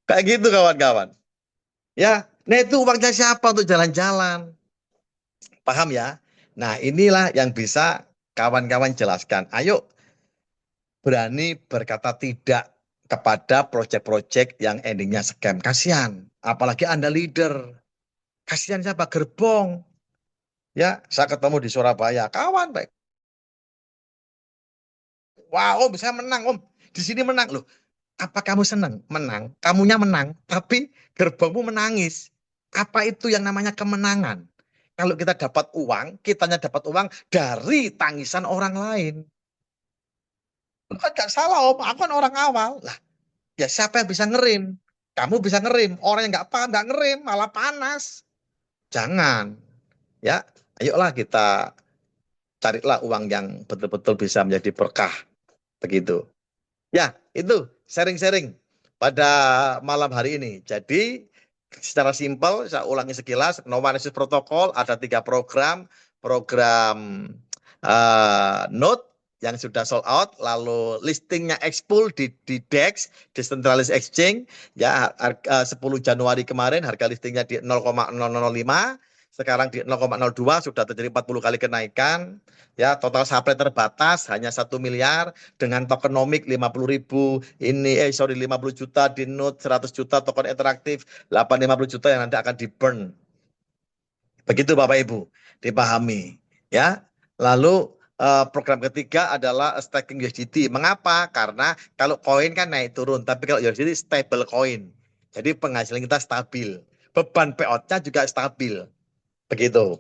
Kayak gitu kawan-kawan. Ya, nah itu uangnya siapa untuk jalan-jalan? Paham ya? Nah, inilah yang bisa kawan-kawan jelaskan. Ayo, berani berkata tidak kepada proyek-proyek yang endingnya scam. Kasihan, apalagi Anda leader. Kasihan siapa? Gerbong. Ya, saya ketemu di Surabaya. Kawan, baik. Wah, Om, saya menang, Om. Di sini menang. Loh, apa kamu senang? Menang. Kamunya menang, tapi gerbongmu menangis. Apa itu yang namanya kemenangan? Kalau kita dapat uang, kitanya dapat uang dari tangisan orang lain. Enggak salah, Om. Aku kan orang awal. Lah, ya siapa yang bisa ngerim? Kamu bisa ngerim. Orang yang nggak paham, nggak ngerim, malah panas. Jangan. Ya, ayolah kita carilah uang yang betul-betul bisa menjadi berkah. Begitu. Ya, itu sharing-sharing pada malam hari ini. Jadi, secara simpel, saya ulangi sekilas, No One Protocol ada 3 program. Program Node yang sudah sold out, lalu listingnya expool di DEX, Decentralized Exchange, ya 10 Januari kemarin harga listingnya di 0,0005, sekarang di 0,02 sudah terjadi 40 kali kenaikan, ya total supply terbatas hanya 1 miliar dengan tokenomic 50.000 ini 50 juta di Node, 100 juta token interaktif, 850 juta yang nanti akan di burn. Begitu Bapak Ibu, dipahami, ya. Lalu program ketiga adalah staking USDT. Mengapa? Karena kalau koin kan naik turun, tapi kalau USDT stable coin. Jadi penghasilan kita stabil. Beban payout-nya juga stabil. Begitu.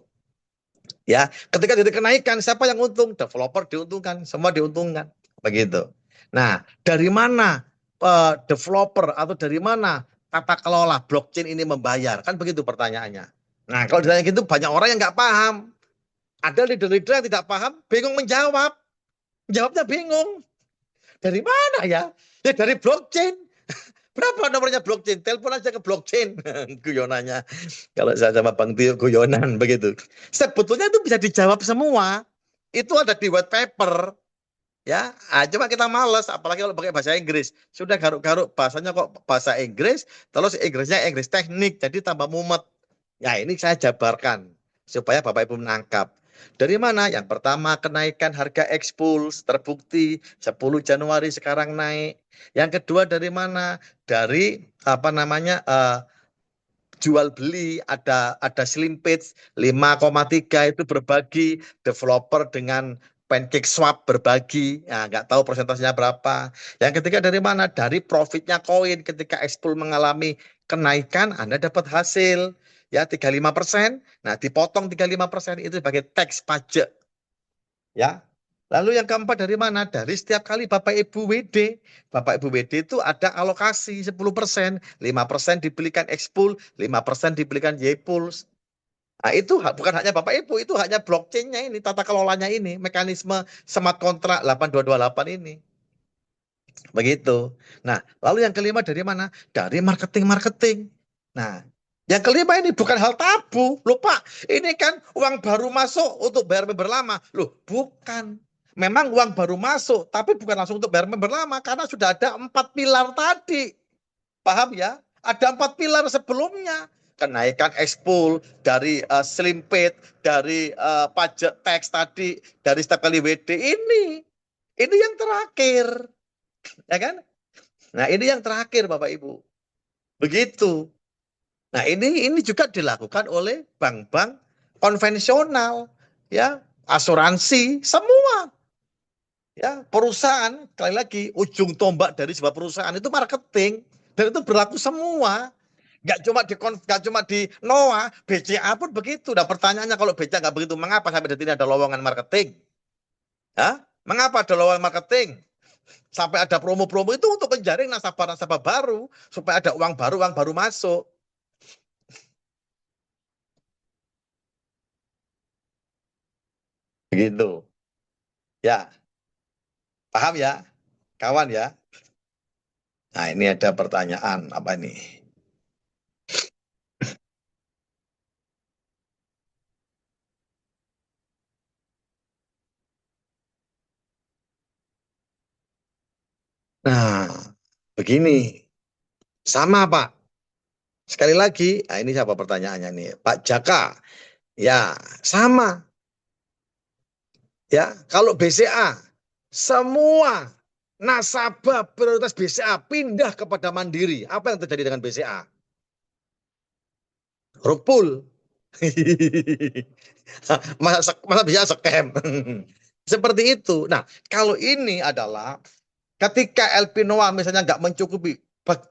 Ya, ketika jadi kenaikan, siapa yang untung? Developer diuntungkan, semua diuntungkan. Begitu. Nah, dari mana developer atau dari mana tata kelola blockchain ini membayar? Kan begitu pertanyaannya. Nah, kalau ditanya gitu banyak orang yang nggak paham. Ada leader-leader yang tidak paham, bingung menjawab. Jawabnya bingung. Dari mana ya? Ya dari blockchain. Berapa nomornya blockchain? Telepon aja ke blockchain. Guyonannya. Kalau saya sama Bang Tio guyonan begitu. Sebetulnya itu bisa dijawab semua. Itu ada di white paper. Ya, cuma kita males, apalagi kalau pakai bahasa Inggris. Sudah garuk-garuk bahasanya kok bahasa Inggris, terus Inggrisnya Inggris teknik, jadi tambah mumet. Ya, ini saya jabarkan supaya Bapak Ibu menangkap. Dari mana? Yang pertama, kenaikan harga Expuls terbukti 10 Januari sekarang naik. Yang kedua dari mana? Dari jual beli, ada slimpage 5,3 itu berbagi, developer dengan PancakeSwap berbagi, ya, nggak tahu persentasenya berapa. Yang ketiga dari mana? Dari profitnya koin. Ketika Expool mengalami kenaikan, Anda dapat hasil ya 35%. Nah, dipotong 35% itu sebagai tax pajak. Ya. Lalu yang keempat dari mana? Dari setiap kali Bapak Ibu WD. Bapak Ibu WD itu ada alokasi 10%, 5% dibelikan Expool, 5% dibelikan Ypuls. Nah, itu bukan hanya Bapak Ibu, itu hanya blockchain-nya ini, tata kelolanya ini, mekanisme smart contract 8228 ini. Begitu. Nah, lalu yang kelima dari mana? Dari marketing. Nah, yang kelima ini bukan hal tabu. Loh Pak, ini kan uang baru masuk untuk bayar member lama. Loh, bukan. Memang uang baru masuk, tapi bukan langsung untuk bayar member lama, karena sudah ada 4 pilar tadi. Paham ya? Ada 4 pilar sebelumnya. Kenaikan Expool, dari slimpage, dari pajak tax tadi, dari setiap kali WD ini. Ini yang terakhir. Ya kan? Nah, ini yang terakhir Bapak Ibu. Begitu. Nah, ini juga dilakukan oleh bank-bank konvensional, ya, asuransi, semua. Ya, perusahaan, sekali lagi, ujung tombak dari sebuah perusahaan itu marketing, dan itu berlaku semua. Nggak cuma di NOA, BCA pun begitu. Nah, pertanyaannya kalau BCA nggak begitu, mengapa sampai detik ini ada lowongan marketing? Hah? Mengapa ada lowongan marketing? Sampai ada promo-promo itu untuk menjaring nasabah-nasabah baru, supaya ada uang baru masuk. Begitu. Ya, paham ya, kawan ya? Nah, ini ada pertanyaan apa ini? Nah, begini. Sama, Pak. Sekali lagi, nah ini siapa pertanyaannya nih? Pak Jaka. Ya, sama. Ya, kalau BCA, semua nasabah prioritas BCA pindah kepada Mandiri. Apa yang terjadi dengan BCA? Rug pull. masa bisa scam. Seperti itu. Nah, kalau ini adalah ketika LP Noah misalnya nggak mencukupi,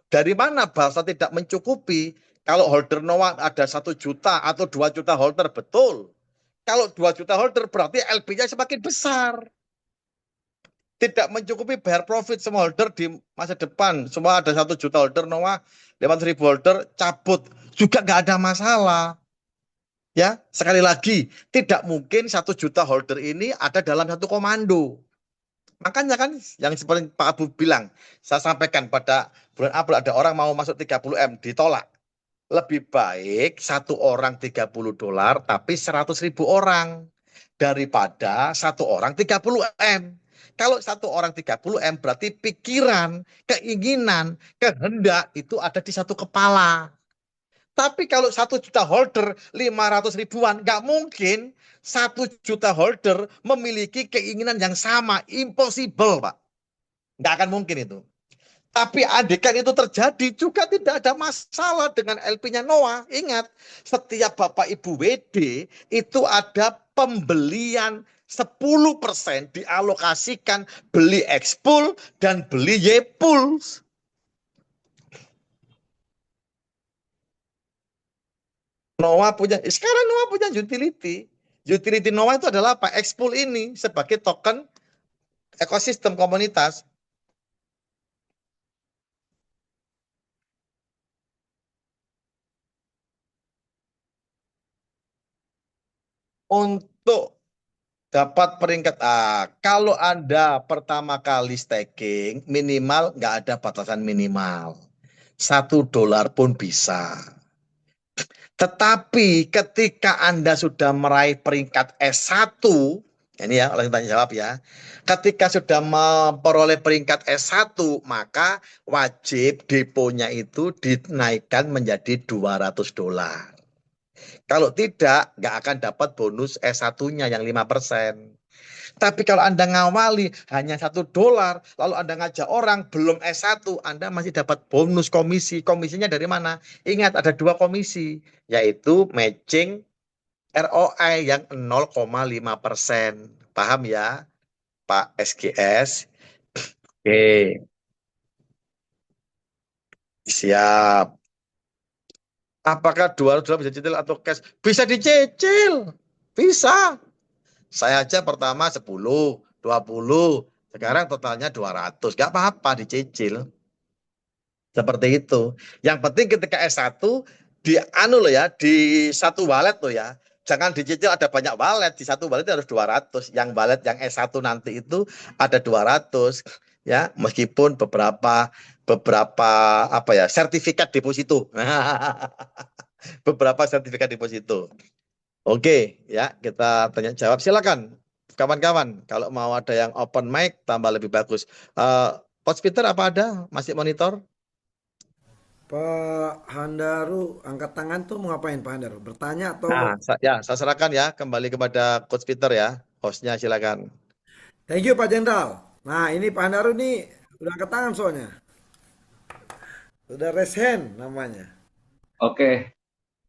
dari mana bahasa tidak mencukupi? Kalau holder Noah ada 1 juta atau 2 juta holder, betul. Kalau 2 juta holder berarti LP-nya semakin besar. Tidak mencukupi bayar profit semua holder di masa depan. Semua ada 1 juta holder Noah, 500.000 holder cabut. Juga nggak ada masalah. Ya, sekali lagi, tidak mungkin 1 juta holder ini ada dalam satu komando. Makanya kan yang seperti Pak Abu bilang, saya sampaikan pada bulan April ada orang mau masuk 30M ditolak. Lebih baik 1 orang $30 tapi 100.000 orang daripada 1 orang 30M. Kalau 1 orang 30M berarti pikiran, keinginan, kehendak itu ada di satu kepala. Tapi kalau 1 juta holder 500 ribuan, nggak mungkin 1 juta holder memiliki keinginan yang sama. Impossible, Pak. Nggak akan mungkin itu. Tapi andaikan itu terjadi, juga tidak ada masalah dengan LP-nya Noah. Ingat, setiap Bapak Ibu WD itu ada pembelian 10% dialokasikan beli X-Pool dan beli Y-Pool. Sekarang Noah punya utility. Utility Noah itu adalah apa? X-Pool ini sebagai token ekosistem komunitas. Untuk dapat peringkat A, kalau Anda pertama kali staking, minimal nggak ada batasan minimal. $1 pun bisa. Tetapi ketika Anda sudah meraih peringkat S1, ini ya, langsung tanya jawab ya. Ketika sudah memperoleh peringkat S1, maka wajib deponya itu dinaikkan menjadi $200. Kalau tidak, nggak akan dapat bonus S1-nya yang 5%. Tapi kalau Anda ngawali hanya $1, lalu Anda ngajak orang belum S1, Anda masih dapat bonus komisi. Komisinya dari mana? Ingat, ada 2 komisi, yaitu matching ROI yang 0,5%. Paham ya, Pak SGS? Oke, siap. Apakah $200 bisa dicicil atau cash? Bisa dicicil. Bisa. Saya aja pertama 10, 20, sekarang totalnya 200. Gak apa-apa dicicil. Seperti itu. Yang penting ketika S1 di loh ya, di satu wallet loh ya. Jangan dicicil ada banyak wallet, di satu wallet harus 200. Yang wallet yang S1 nanti itu ada 200 ya, meskipun beberapa apa ya, sertifikat deposito. Beberapa sertifikat deposito. Oke, ya, kita tanya jawab. Silakan, kawan-kawan. Kalau mau ada yang open mic, tambah lebih bagus. Coach Peter, apa ada? Masih monitor? Pak Handaru angkat tangan tuh mau ngapain Pak Handaru? Bertanya atau Nah, saya serahkan ya, kembali kepada Coach Peter ya. Hostnya silakan. thank you Pak Jenderal. Nah ini Pak Handaru nih udah angkat tangan soalnya. Udah raise hand namanya. Oke,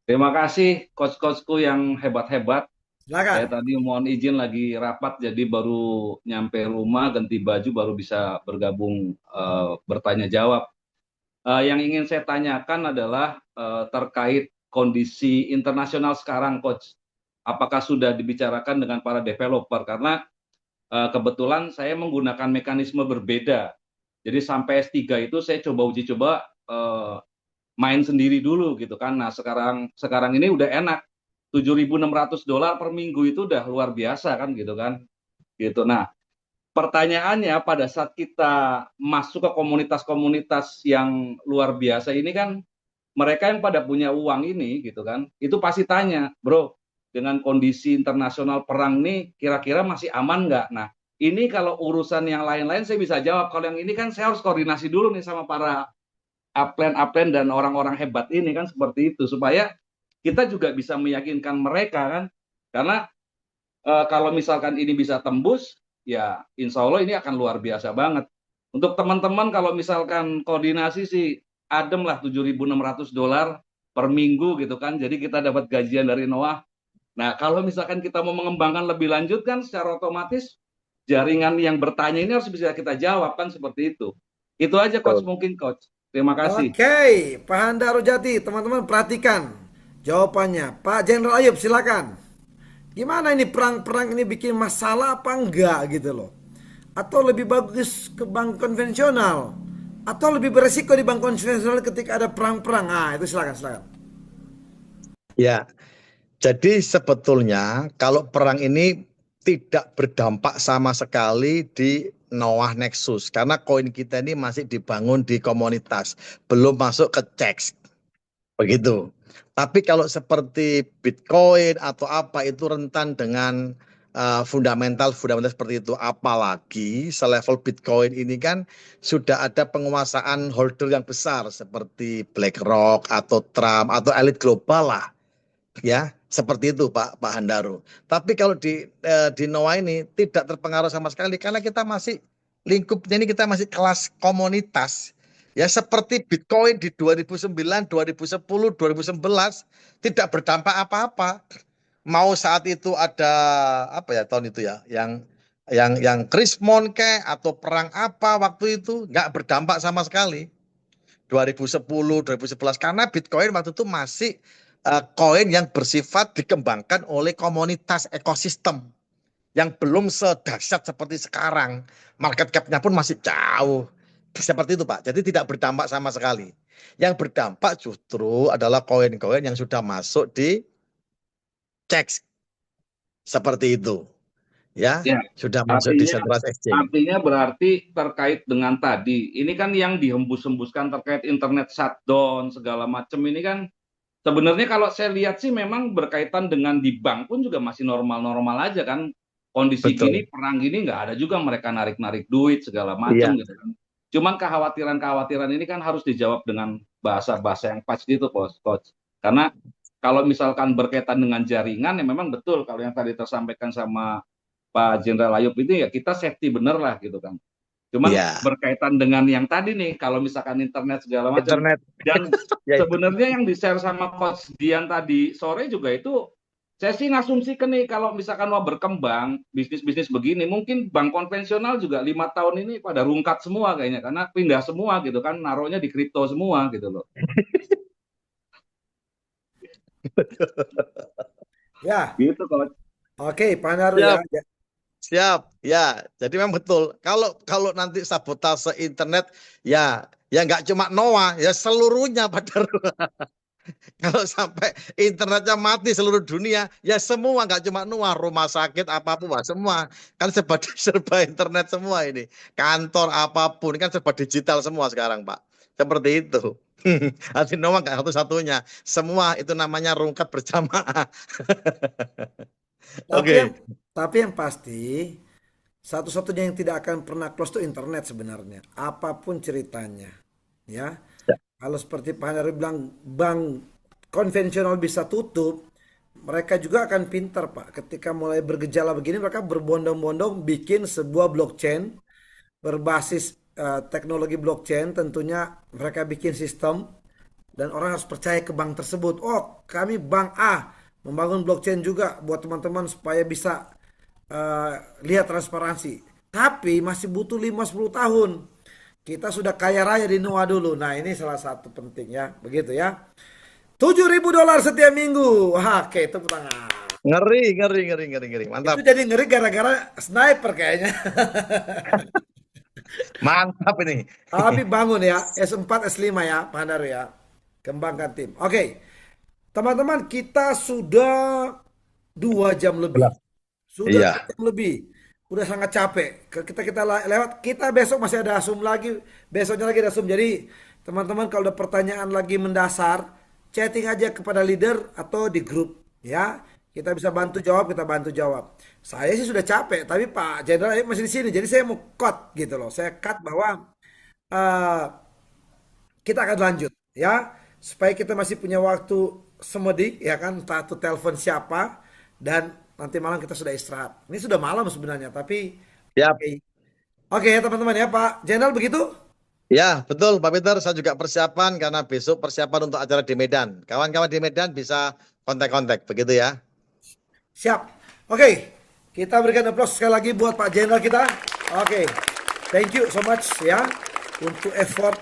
terima kasih coach-coachku yang hebat-hebat. Saya Silakan. tadi mohon izin lagi rapat, jadi baru nyampe rumah, ganti baju, baru bisa bergabung bertanya jawab. Yang ingin saya tanyakan adalah terkait kondisi internasional sekarang, Coach. Apakah sudah dibicarakan dengan para developer? Karena kebetulan saya menggunakan mekanisme berbeda. Jadi sampai S3 itu saya uji coba main sendiri dulu gitu kan. Nah sekarang ini udah enak, $7.600 per minggu itu udah luar biasa kan gitu kan. Gitu. Nah pertanyaannya pada saat kita masuk ke komunitas-komunitas yang luar biasa ini kan, mereka yang pada punya uang ini gitu kan, itu pasti tanya, bro, dengan kondisi internasional perang nih kira-kira masih aman nggak? Nah ini kalau urusan yang lain-lain saya bisa jawab, kalau yang ini kan saya harus koordinasi dulu nih sama para upline dan orang-orang hebat ini kan, seperti itu, supaya kita juga bisa meyakinkan mereka kan, karena kalau misalkan ini bisa tembus ya insya Allah ini akan luar biasa banget. Untuk teman-teman kalau misalkan koordinasi sih adem lah, $7.600 per minggu gitu kan, jadi kita dapat gajian dari Noah. Nah kalau misalkan kita mau mengembangkan lebih lanjut kan, secara otomatis jaringan yang bertanya ini harus bisa kita jawab kan, seperti itu aja coach, mungkin coach. Terima kasih. Oke, Pak Handaru Jati, teman-teman perhatikan jawabannya. Pak Jenderal Ayub silakan. Gimana ini perang-perang ini bikin masalah apa enggak gitu loh? Atau lebih bagus ke bank konvensional? Atau lebih beresiko di bank konvensional ketika ada perang-perang? Ah, itu silakan. Ya, jadi sebetulnya kalau perang ini tidak berdampak sama sekali di Noah Nexus, karena koin kita ini masih dibangun di komunitas, belum masuk ke CEX, begitu. Tapi kalau seperti Bitcoin atau apa, itu rentan dengan fundamental seperti itu. Apalagi selevel Bitcoin ini kan sudah ada penguasaan holder yang besar seperti BlackRock atau Trump atau elit global lah, ya seperti itu Pak Handaru. Tapi kalau di Noah ini tidak terpengaruh sama sekali, karena kita masih lingkupnya ini, kita masih kelas komunitas. Ya seperti Bitcoin di 2009, 2010, 2011 tidak berdampak apa-apa. mau saat itu ada apa ya tahun itu ya, yang krismon kek atau perang apa waktu itu nggak berdampak sama sekali. 2010, 2011 karena Bitcoin waktu itu masih koin yang bersifat dikembangkan oleh komunitas ekosistem yang belum sedahsyat seperti sekarang. Market cap-nya pun masih jauh. Seperti itu, Pak. Jadi tidak berdampak sama sekali. Yang berdampak justru adalah koin-koin yang sudah masuk di CEX. Seperti itu. Ya, Ya, sudah masuk di artinya centralized exchange. artinya berarti terkait dengan tadi, ini kan yang dihembus-hembuskan terkait internet shutdown segala macam ini kan sebenarnya kalau saya lihat sih memang berkaitan dengan di bank pun juga masih normal-normal aja kan. Kondisi Betul. gini, perang gini nggak ada juga mereka narik-narik duit segala Iya. macam gitu kan. Cuman kekhawatiran-kekhawatiran ini kan harus dijawab dengan bahasa-bahasa yang pas gitu, Coach. Karena kalau misalkan berkaitan dengan jaringan ya memang betul kalau yang tadi tersampaikan sama Pak Jenderal Ayub itu ya kita safety bener lah gitu kan. Cuman Iya. berkaitan dengan yang tadi nih, kalau misalkan internet segala macam. Internet. Dan Ya, itu. sebenarnya yang di-share sama Coach Dian tadi sore juga itu, saya sih ngasumsikan nih kalau misalkan mau berkembang, bisnis-bisnis begini, mungkin bank konvensional juga 5 tahun ini pada rungkat semua kayaknya, karena pindah semua gitu kan, naruhnya di kripto semua gitu loh. Ya, Gitu Coach. oke, Pak Naru Siap. ya. Siap, ya. Jadi memang betul. Kalau nanti sabotase internet, ya nggak cuma Noah, ya seluruhnya pada kalau sampai internetnya mati seluruh dunia, ya semua nggak cuma Noah, rumah sakit apapun, wah, semua kan serba serba internet semua ini. Kantor apapun kan serba digital semua sekarang, Pak. Seperti itu. Hati Noah nggak satu-satunya, semua itu namanya rungkat berjamaah. Tapi yang Oke. tapi yang pasti satu-satunya yang tidak akan pernah close itu internet sebenarnya. Apapun ceritanya, ya. Kalau seperti Pak Naru bilang bank konvensional bisa tutup, mereka juga akan pintar Pak. Ketika mulai bergejala begini, mereka berbondong-bondong bikin sebuah blockchain berbasis teknologi blockchain. Tentunya mereka bikin sistem dan orang harus percaya ke bank tersebut. Oh, kami bank A membangun blockchain juga buat teman-teman supaya bisa lihat transparansi. Tapi masih butuh 5-10 tahun. Kita sudah kaya raya di Noah dulu. Nah, ini salah satu penting ya. Begitu ya. $7.000 setiap minggu. Wah, oke, tepuk tangan. Ngeri. Mantap. Itu jadi ngeri gara-gara sniper kayaknya. Mantap ini. Tapi bangun ya. S4, S5 ya, Pak Naru ya. Kembangkan tim. Oke. Teman-teman, kita sudah 2 jam lebih. Sudah Iya. 2 jam lebih. Udah sangat capek. Kita lewat. Kita besok masih ada Zoom lagi. Besoknya lagi ada Zoom. Jadi teman-teman kalau ada pertanyaan lagi mendasar, chatting aja kepada leader atau di grup. Ya, kita bisa bantu jawab, kita bantu jawab. Saya sih sudah capek, tapi Pak Jenderal masih di sini. Jadi saya mau cut gitu loh. Saya cut bahwa eh, kita akan lanjut ya supaya kita masih punya waktu semedi ya kan entah itu telepon siapa dan nanti malam kita sudah istirahat. Ini sudah malam sebenarnya tapi Siap. oke. Oke ya teman-teman ya Pak Jenderal begitu? Ya, betul Pak Peter. Saya juga persiapan karena besok persiapan untuk acara di Medan. Kawan-kawan di Medan bisa kontak-kontak, begitu ya. Siap. Oke, kita berikan aplaus sekali lagi buat Pak Jenderal kita. Oke, thank you so much ya untuk effort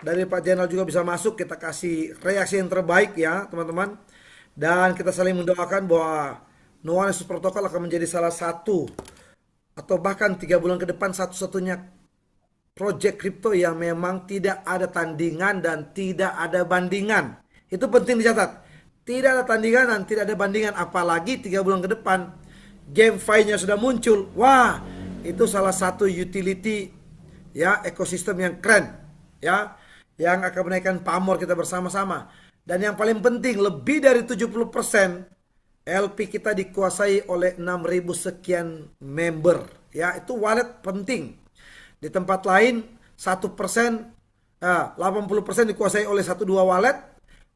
dari Pak Jenderal juga bisa masuk. Kita kasih reaksi yang terbaik ya teman-teman. Dan kita saling mendoakan bahwa Noah Yesus Protokol akan menjadi salah satu atau bahkan 3 bulan ke depan satu-satunya project crypto yang memang tidak ada tandingan dan tidak ada bandingan. Itu penting dicatat. Tidak ada tandingan dan tidak ada bandingan. Apalagi 3 bulan ke depan GameFi-nya sudah muncul. Wah, itu salah satu utility ya ekosistem yang keren ya, yang akan menaikkan pamor kita bersama-sama. Dan yang paling penting lebih dari 70% LP kita dikuasai oleh 6.000 sekian member ya, itu wallet penting. Di tempat lain 1%, 80% dikuasai oleh 1-2 wallet.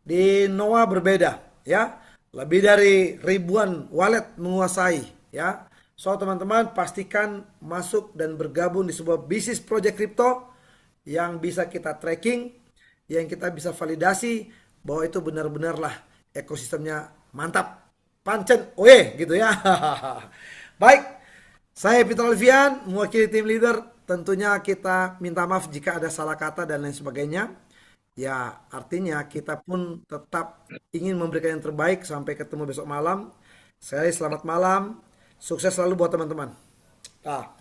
Di Noah berbeda ya. Lebih dari ribuan wallet menguasai ya. So teman-teman pastikan masuk dan bergabung di sebuah bisnis project crypto yang bisa kita tracking, yang kita bisa validasi bahwa itu benar-benarlah ekosistemnya mantap pancen oye gitu ya. Baik, saya Peter Alfian mewakili tim leader. Tentunya kita minta maaf jika ada salah kata dan lain sebagainya. Ya, artinya kita pun tetap ingin memberikan yang terbaik sampai ketemu besok malam. Sekali lagi selamat malam. Sukses selalu buat teman-teman. Ah.